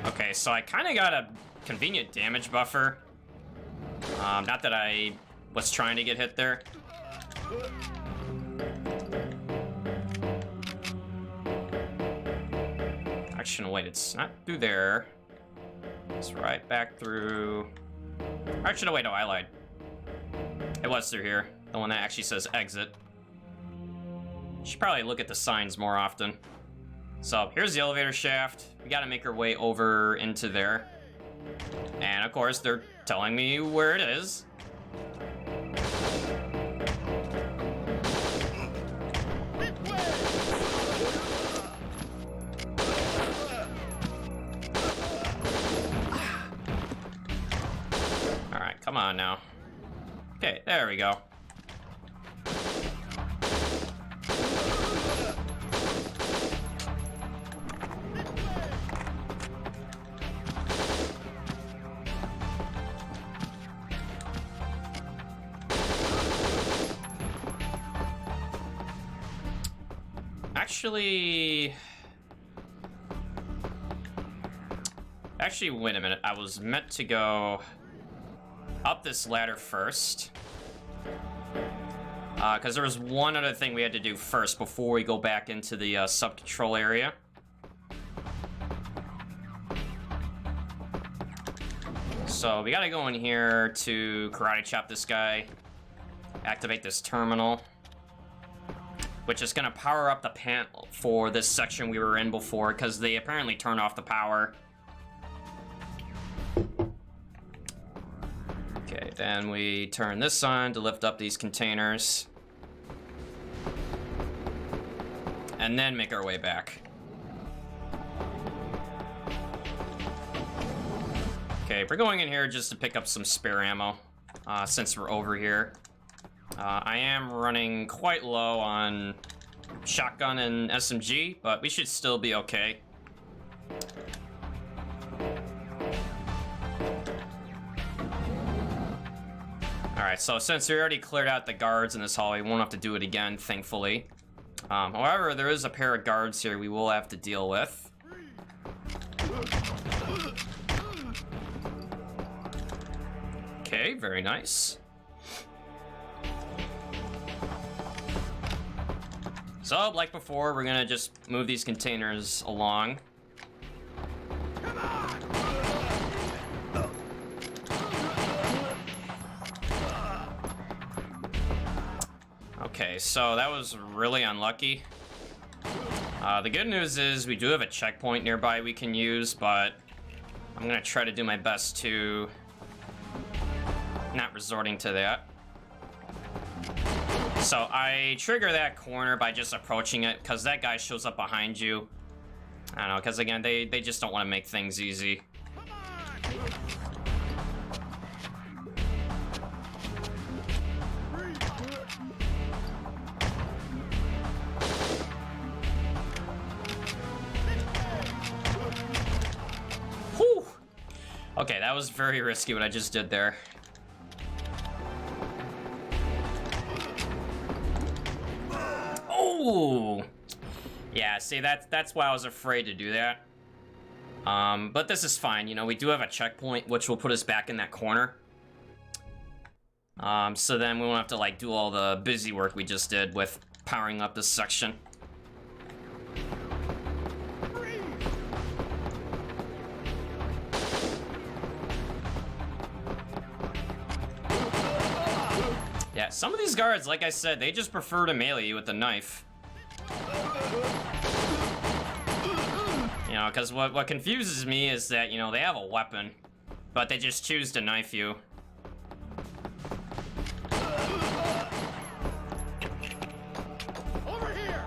Okay, so I kind of got a convenient damage buffer. Not that I was trying to get hit there. Actually, wait, it's not through there. It's right back through... Actually, no, wait, no, I lied. It was through here. The one that actually says exit. Should probably look at the signs more often. So, here's the elevator shaft. We gotta make our way over into there. And, of course, they're telling me where it is. Alright, come on now. Okay, there we go. Actually, wait a minute. I was meant to go up this ladder first. Because there was one other thing we had to do first before we go back into the sub-control area. So we gotta go in here to karate chop this guy, activate this terminal, which is gonna power up the panel for this section we were in before, because they apparently turned off the power. Okay, then we turn this on to lift up these containers. And then make our way back. Okay, we're going in here just to pick up some spare ammo, since we're over here. I am running quite low on shotgun and SMG, but we should still be okay. Alright, so since we already cleared out the guards in this hallway, we won't have to do it again, thankfully. However, there is a pair of guards here we will have to deal with. Okay, very nice. So, like before, we're gonna just move these containers along. Okay, so that was really unlucky. The good news is we do have a checkpoint nearby we can use, but I'm gonna try to do my best to not resorting to that. So I trigger that corner by just approaching it, because that guy shows up behind you. I don't know, because again, they just don't want to make things easy. Whew! Okay, that was very risky what I just did there. Ooh. Yeah, see, that's why I was afraid to do that. But this is fine, you know, we do have a checkpoint, which will put us back in that corner. So then we won't have to, like, do all the busy work we just did with powering up this section. Yeah, some of these guards, like I said, they just prefer to melee you with the knife. You know, because what confuses me is that, you know, they have a weapon, but they just choose to knife you. Over here!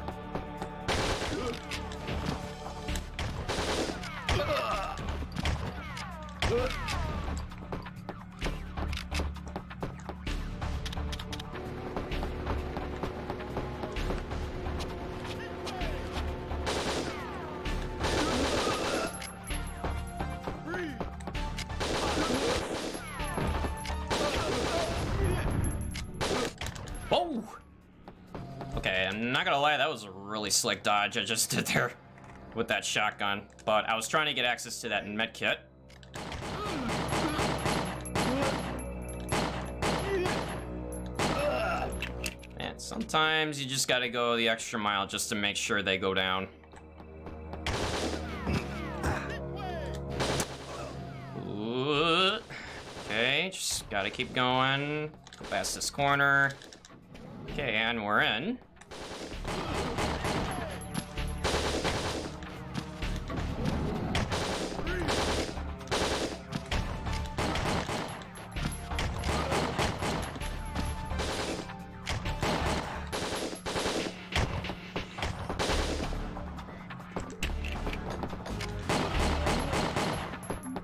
not gonna lie, that was a really slick dodge I just did there with that shotgun. But I was trying to get access to that med kit. Man, sometimes you just gotta go the extra mile just to make sure they go down. Ooh. Okay, just gotta keep going. Go past this corner. Okay, and we're in.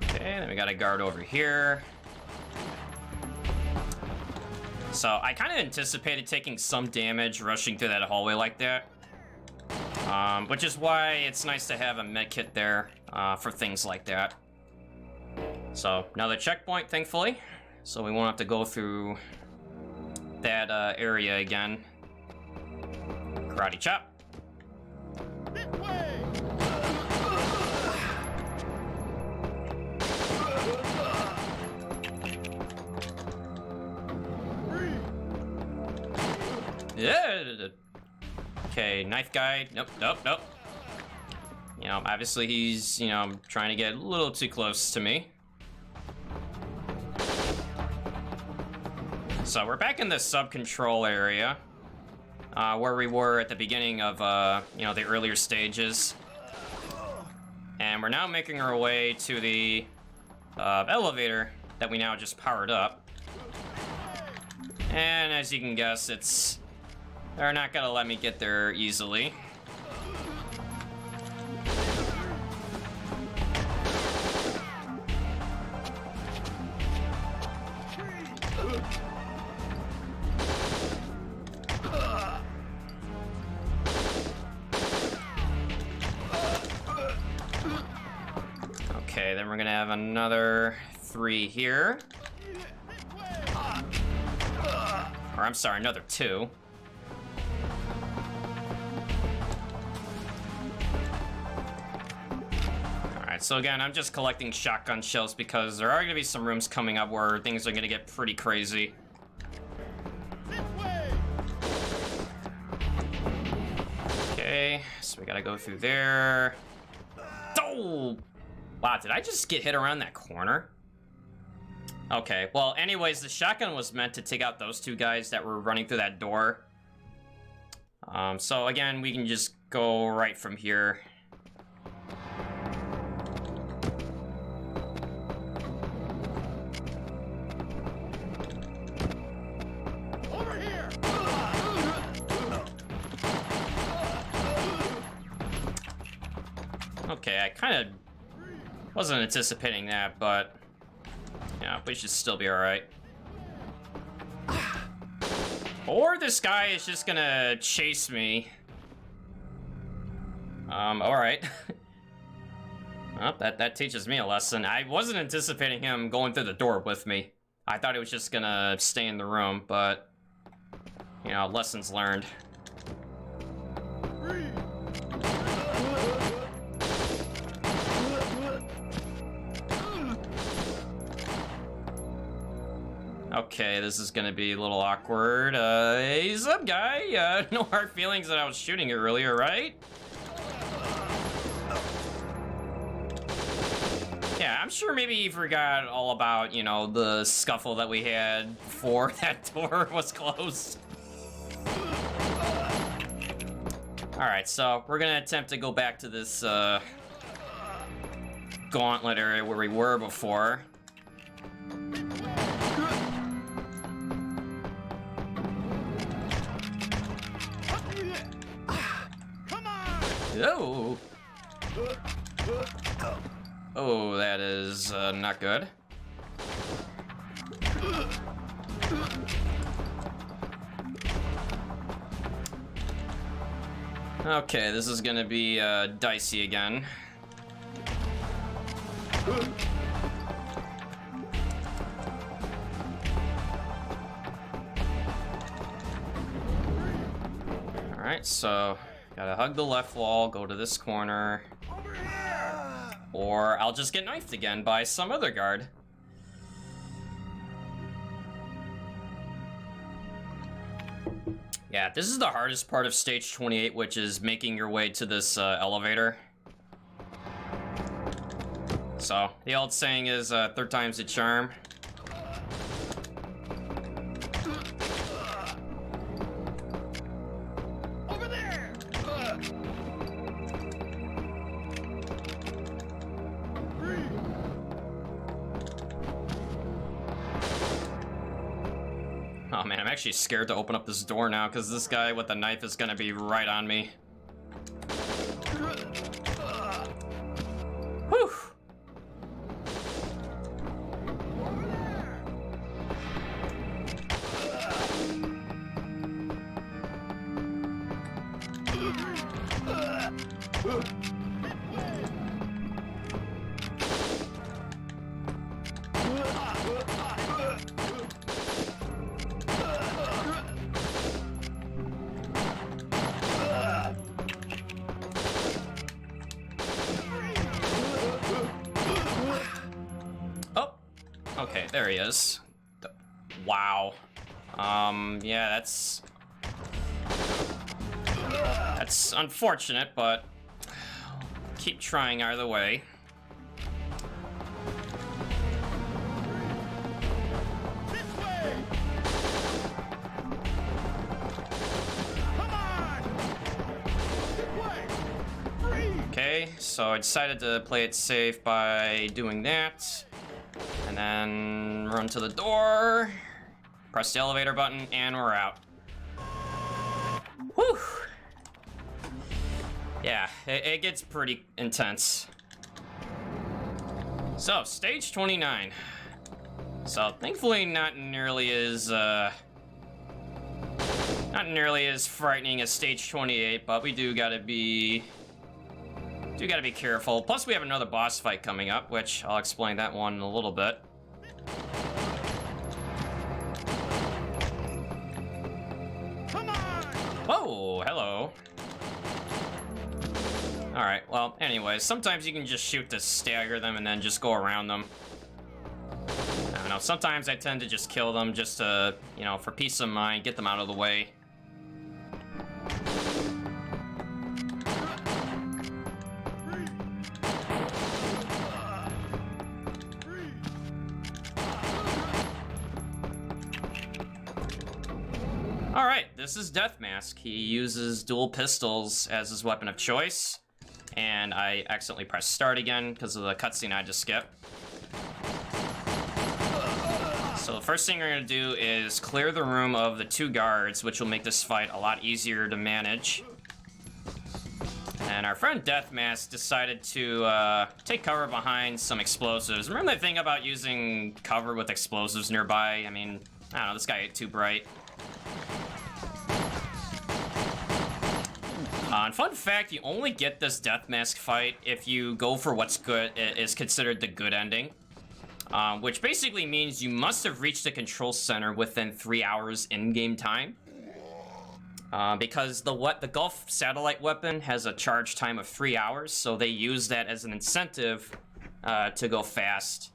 Okay, then we got a guard over here. So I kind of anticipated taking some damage rushing through that hallway like that. Which is why it's nice to have a medkit there for things like that. So another checkpoint, thankfully. So we won't have to go through that area again. Karate chop. Yeah. Okay, knife guy. Nope, nope, nope. You know, obviously he's, you know, trying to get a little too close to me. So we're back in the sub-control area, where we were at the beginning of, you know, the earlier stages. And we're now making our way to the elevator that we now just powered up. And as you can guess, they're not gonna let me get there easily. Okay, then we're gonna have another 3 here. Or I'm sorry, another 2. Alright, so again, I'm just collecting shotgun shells because there are gonna be some rooms coming up where things are gonna get pretty crazy. Okay, so we gotta go through there. Oh! Wow, did I just get hit around that corner? Okay, well, anyways, the shotgun was meant to take out those 2 guys that were running through that door. So again, we can just go right from here. Over here! Okay, I kind of wasn't anticipating that, but yeah, we should still be alright. Or this guy is just gonna chase me. Alright. Well, that teaches me a lesson. I wasn't anticipating him going through the door with me. I thought he was just gonna stay in the room, but, you know, lessons learned. Okay, this is gonna be a little awkward. Hey, up, guy? No hard feelings that I was shooting you earlier, right? Yeah, I'm sure maybe you forgot all about, you know, the scuffle that we had before that door was closed. Alright, so we're gonna attempt to go back to this, gauntlet area where we were before. Oh! Oh, that is not good. Okay, this is gonna be dicey again. Alright, Alright, so gotta hug the left wall, go to this corner. Or I'll just get knifed again by some other guard. Yeah, this is the hardest part of stage 28, which is making your way to this elevator. So, the old saying is, third time's a charm. Over there! Oh man, I'm actually scared to open up this door now, because this guy with the knife is gonna be right on me. Whew! Okay, there he is. Wow. Yeah, that's unfortunate, but keep trying either way. This way! Come on! This way! Free! Okay, so I decided to play it safe by doing that. And then run to the door, press the elevator button, and we're out. Whew! Yeah, it gets pretty intense. So, stage 29. So, thankfully not nearly as frightening as stage 28, but we do gotta be careful. Plus, we have another boss fight coming up, which I'll explain that one in a little bit. Come on! Whoa, hello. Alright, well, anyways, sometimes you can just shoot to stagger them and then just go around them. I don't know, sometimes I tend to just kill them just to, you know, for peace of mind, get them out of the way. Alright, this is Deathmask. He uses dual pistols as his weapon of choice. And I accidentally pressed start again because of the cutscene I just skipped. So the first thing we're going to do is clear the room of the two guards, which will make this fight a lot easier to manage. And our friend Deathmask decided to take cover behind some explosives. Remember that thing about using cover with explosives nearby? I mean, I don't know, this guy ain't too bright. And fun fact, you only get this Deathmask fight if you go for what's good is considered the good ending. Which basically means you must have reached the control center within 3 hours in-game time. Because the Gulf satellite weapon has a charge time of 3 hours, so they use that as an incentive to go fast.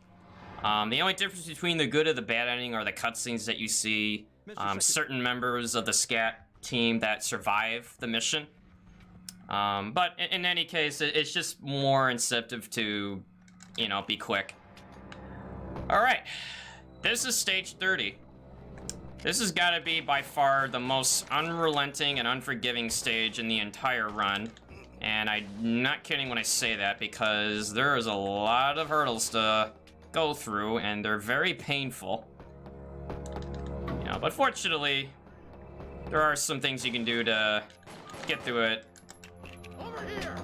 The only difference between the good and the bad ending are the cutscenes that you see. Certain members of the SCAT team that survive the mission. But in any case, it's just more incentive to, you know, be quick. Alright, this is stage 30. This has got to be by far the most unrelenting and unforgiving stage in the entire run. And I'm not kidding when I say that, because there is a lot of hurdles to go through, and they're very painful. You know, but fortunately, there are some things you can do to get through it Over here!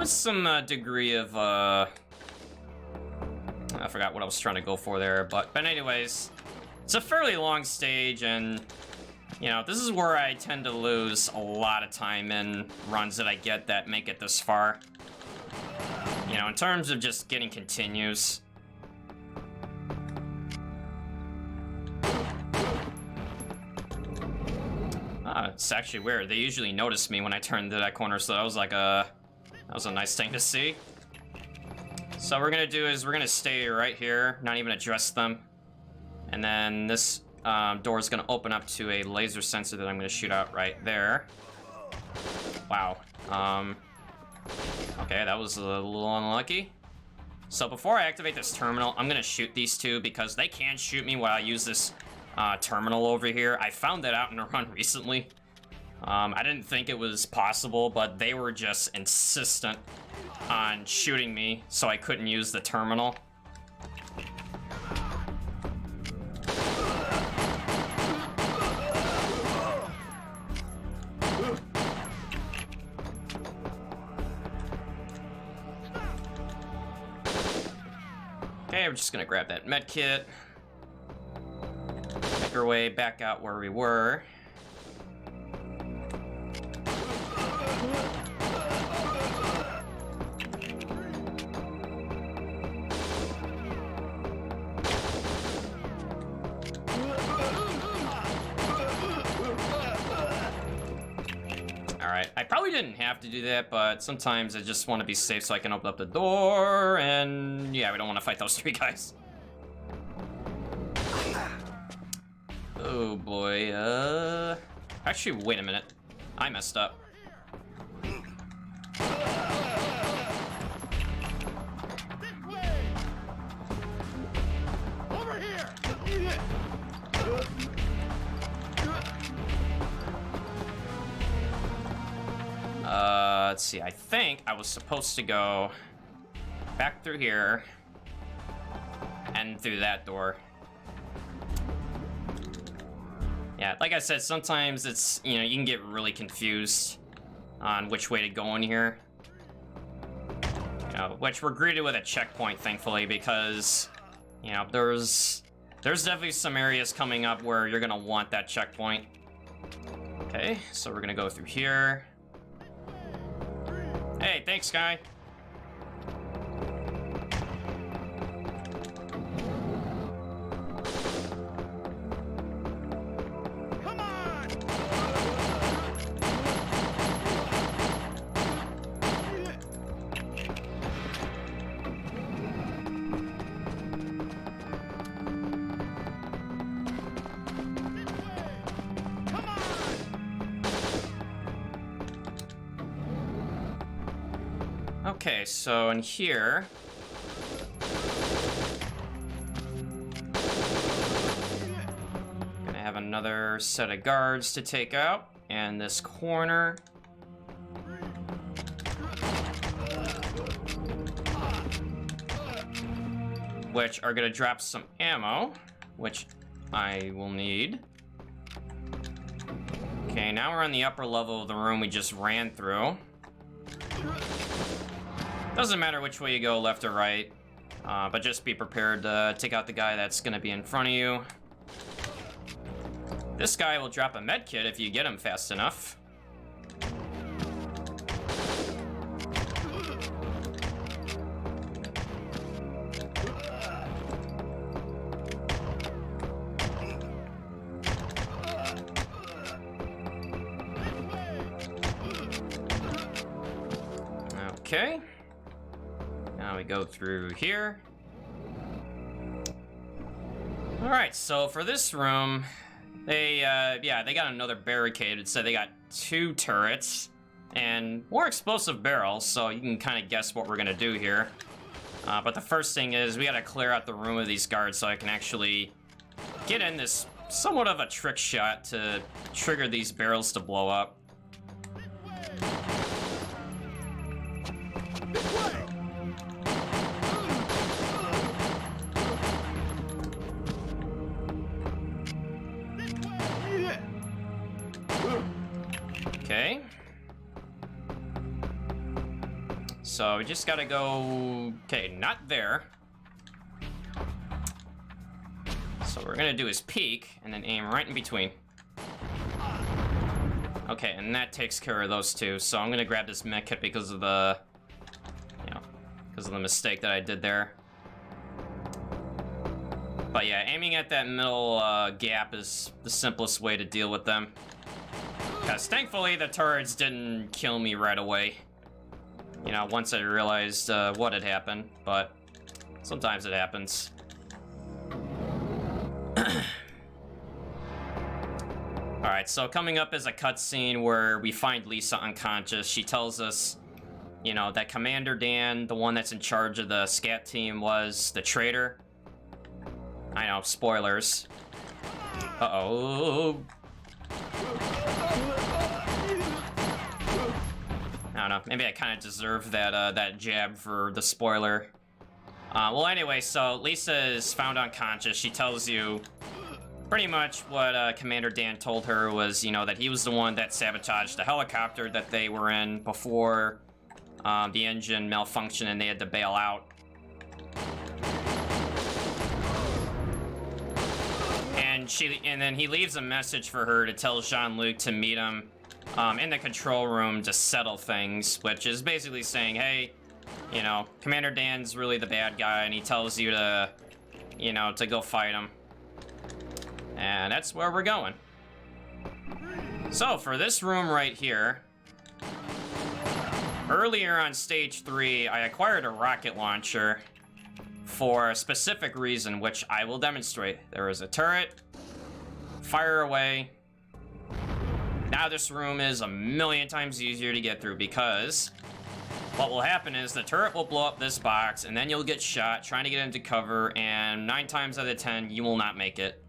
with some degree of, I forgot what I was trying to go for there, but anyways, it's a fairly long stage, and, you know, this is where I tend to lose a lot of time in runs that I get that make it this far. You know, in terms of just getting continues. It's actually weird. They usually notice me when I turn into that corner, so that was like that was a nice thing to see. So what we're gonna do is we're gonna stay right here, not even address them. And then this door is gonna open up to a laser sensor that I'm gonna shoot out right there. Wow. Okay, that was a little unlucky. So before I activate this terminal, I'm gonna shoot these two because they can shoot me while I use this terminal over here. I found that out in a run recently. I didn't think it was possible, but they were just insistent on shooting me, so I couldn't use the terminal. Okay, we're just gonna grab that med kit. Make our way back out where we were. Alright, I probably didn't have to do that, but sometimes I just want to be safe so I can open up the door, and yeah, we don't want to fight those three guys. Oh boy, actually, wait a minute. I messed up. Over here! Let's see, I think I was supposed to go back through here and through that door. Yeah, like I said, sometimes it's, you know, you can get really confused on which way to go in here. You know, which we're greeted with a checkpoint, thankfully, because, you know, there's definitely some areas coming up where you're gonna want that checkpoint. Okay, so we're gonna go through here. Hey, thanks, guy. Come on! Come on! Okay, so in here... gonna have another set of guards to take out, and this corner. Which are gonna drop some ammo, which I will need. Okay, now we're on the upper level of the room we just ran through. Doesn't matter which way you go, left or right, but just be prepared to take out the guy that's gonna be in front of you. This guy will drop a med kit if you get him fast enough. Okay. Now we go through here. All right, so for this room, they got another barricade. It said they got 2 turrets and more explosive barrels, so you can kind of guess what we're gonna do here. But the first thing is we gotta clear out the room of these guards so I can actually get in this somewhat of a trick shot to trigger these barrels to blow up. Okay. So we just gotta go... Okay, not there. So what we're gonna do is peek and then aim right in between. Okay, and that takes care of those two. So I'm gonna grab this mech kit because of the... You know, because of the mistake that I did there. But yeah, aiming at that middle gap is the simplest way to deal with them. Because thankfully the turrets didn't kill me right away. You know, once I realized what had happened, but sometimes it happens. Alright, so coming up is a cutscene where we find Lisa unconscious. She tells us, you know, that Commander Dan, the one that's in charge of the scat team, was the traitor. I know, spoilers. Uh-oh. I don't know, maybe I kind of deserve that, that jab for the spoiler. Well, anyway, so Lisa is found unconscious. She tells you pretty much what Commander Dan told her was, you know, that he was the one that sabotaged the helicopter that they were in before the engine malfunctioned and they had to bail out. And then he leaves a message for her to tell Jean-Luc to meet him in the control room to settle things, which is basically saying, hey, you know, Commander Dan's really the bad guy, and he tells you to, you know, to go fight him. And that's where we're going. So, for this room right here, earlier on stage 3, I acquired a rocket launcher for a specific reason, which I will demonstrate. There is a turret, fire away. Now this room is a million times easier to get through because what will happen is the turret will blow up this box and then you'll get shot trying to get into cover, and 9 times out of 10 you will not make it.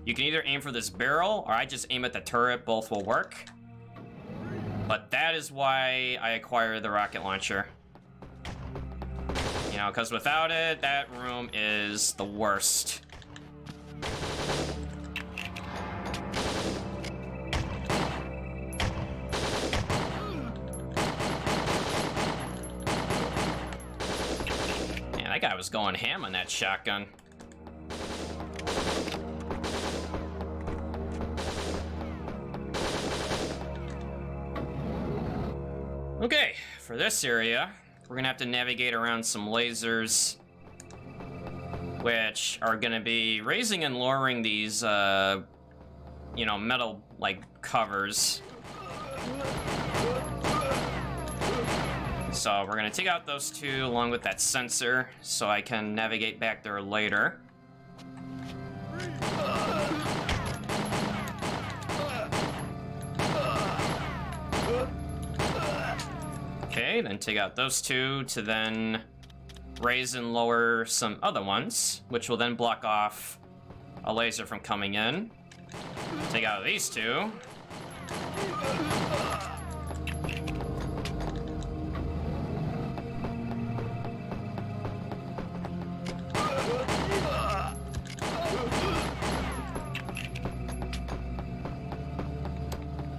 You can either aim for this barrel or I just aim at the turret, both will work. But that is why I acquired the rocket launcher. You know, because without it, that room is the worst. Man, that guy was going ham on that shotgun. Okay, for this area, we're gonna have to navigate around some lasers, which are gonna be raising and lowering these, you know, metal, like, covers. So we're gonna take out those 2 along with that sensor so I can navigate back there later. Okay, then take out those 2 to then raise and lower some other ones, which will then block off a laser from coming in. Take out these 2.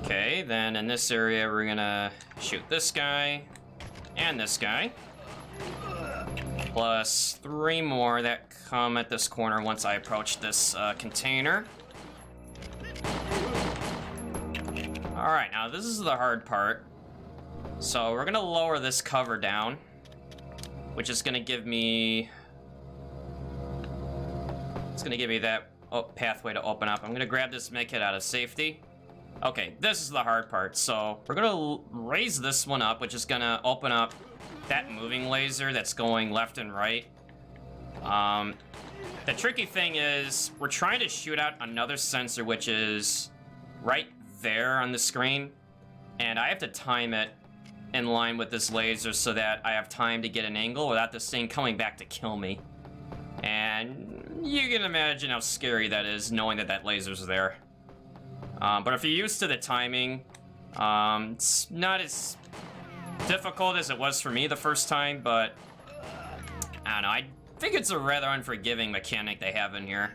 Okay, then in this area we're gonna shoot this guy and this guy. Plus 3 more that come at this corner once I approach this container. Alright, now this is the hard part. So we're gonna lower this cover down, which is gonna give me... It's gonna give me that pathway to open up. I'm gonna grab this med kit out of safety. Okay, this is the hard part. So we're gonna raise this one up, which is gonna open up that moving laser that's going left and right. The tricky thing is we're trying to shoot out another sensor, which is right there on the screen, and I have to time it in line with this laser so that I have time to get an angle without this thing coming back to kill me. And you can imagine how scary that is, knowing that that laser's there. But if you're used to the timing, it's not as difficult as it was for me the first time, but I don't know, I think it's a rather unforgiving mechanic they have in here.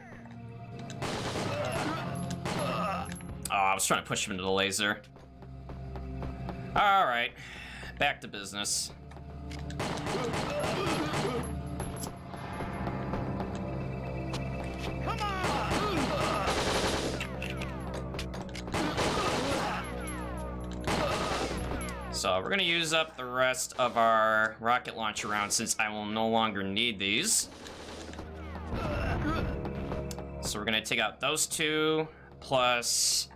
Oh, I was trying to push him into the laser. Alright, back to business. So we're gonna use up the rest of our rocket launcher rounds since I will no longer need these. So we're gonna take out those 2, plus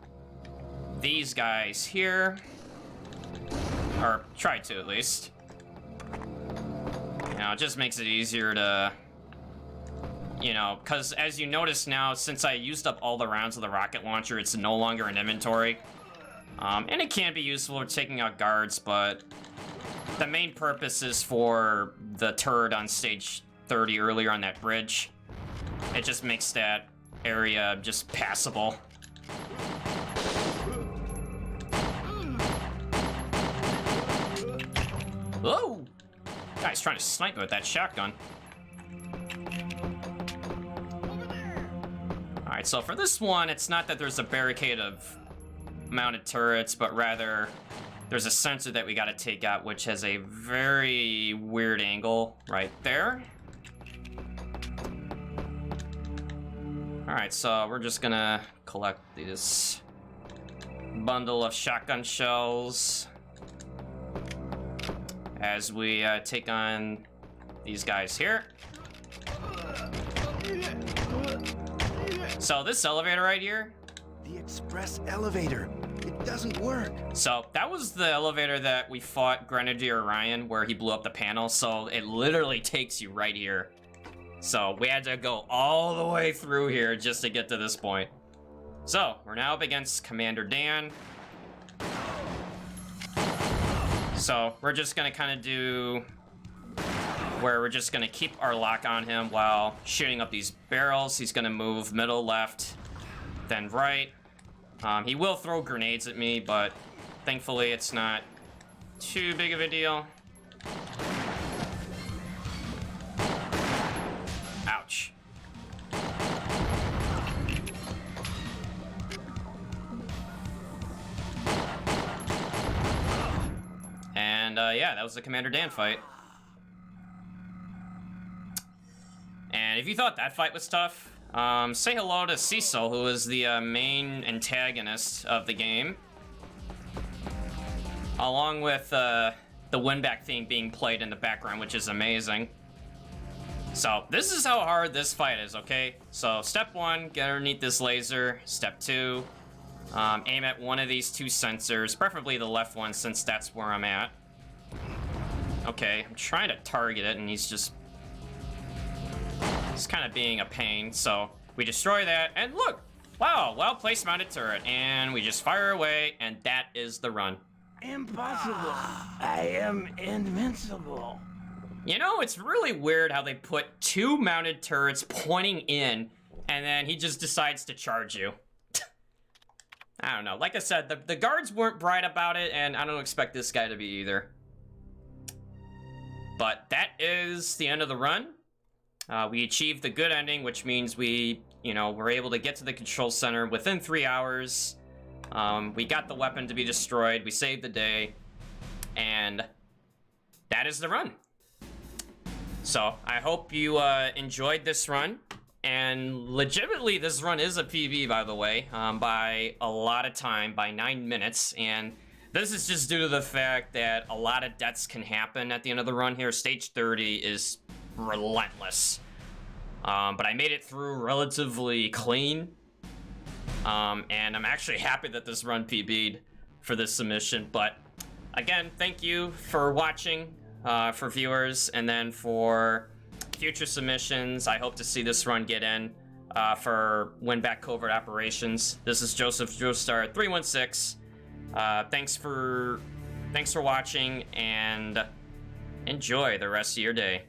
these guys here. Or try to, at least. You know, it just makes it easier to... You know, because as you notice now, since I used up all the rounds of the rocket launcher, it's no longer in inventory. And it can be useful for taking out guards, but the main purpose is for the turret on stage 30 earlier on that bridge. It just makes that area just passable. Whoa! Guy's trying to snipe me with that shotgun. Alright, so for this one, it's not that there's a barricade of mounted turrets, but rather there's a sensor that we gotta take out, which has a very weird angle right there. Alright, so we're just gonna collect this bundle of shotgun shells as we take on these guys here. So this elevator right here, The express elevator. It doesn't work. so that was the elevator that we fought Grenadier Ryan, where he blew up the panel, so it literally takes you right here. So we had to go all the way through here just to get to this point. So we're now up against Commander Dan. So we're just gonna kind of do where we're just gonna keep our lock on him while shooting up these barrels. He's gonna move middle, left, then right. He will throw grenades at me, but thankfully it's not too big of a deal. Ouch. And yeah, that was the Commander Dan fight. And if you thought that fight was tough, say hello to Cecile, who is the main antagonist of the game. Along with the Winback theme being played in the background, which is amazing. So this is how hard this fight is, okay? So step 1, get underneath this laser. Step 2, aim at one of these 2 sensors, preferably the left one since that's where I'm at. Okay, I'm trying to target it and he's kind of being a pain. So we destroy that and look, wow, well-placed mounted turret, and we just fire away, and that is the run. Impossible. I am invincible. You know, it's really weird how they put 2 mounted turrets pointing in, and then he just decides to charge you. I don't know. Like I said, the guards weren't bright about it, and I don't expect this guy to be either. But that is the end of the run. We achieved the good ending, which means we, were able to get to the control center within 3 hours. We got the weapon to be destroyed. We saved the day. And that is the run. So I hope you enjoyed this run. And legitimately, this run is a PB, by the way, by a lot of time, by 9 minutes. And this is just due to the fact that a lot of deaths can happen at the end of the run here. Stage 30 is relentless. But I made it through relatively clean. And I'm actually happy that this run PB'd for this submission. But again, thank you for watching, for viewers, and then for future submissions. I hope to see this run get in for Winback Covert Operations. This is Joseph Joestar 316. Thanks for watching, and enjoy the rest of your day.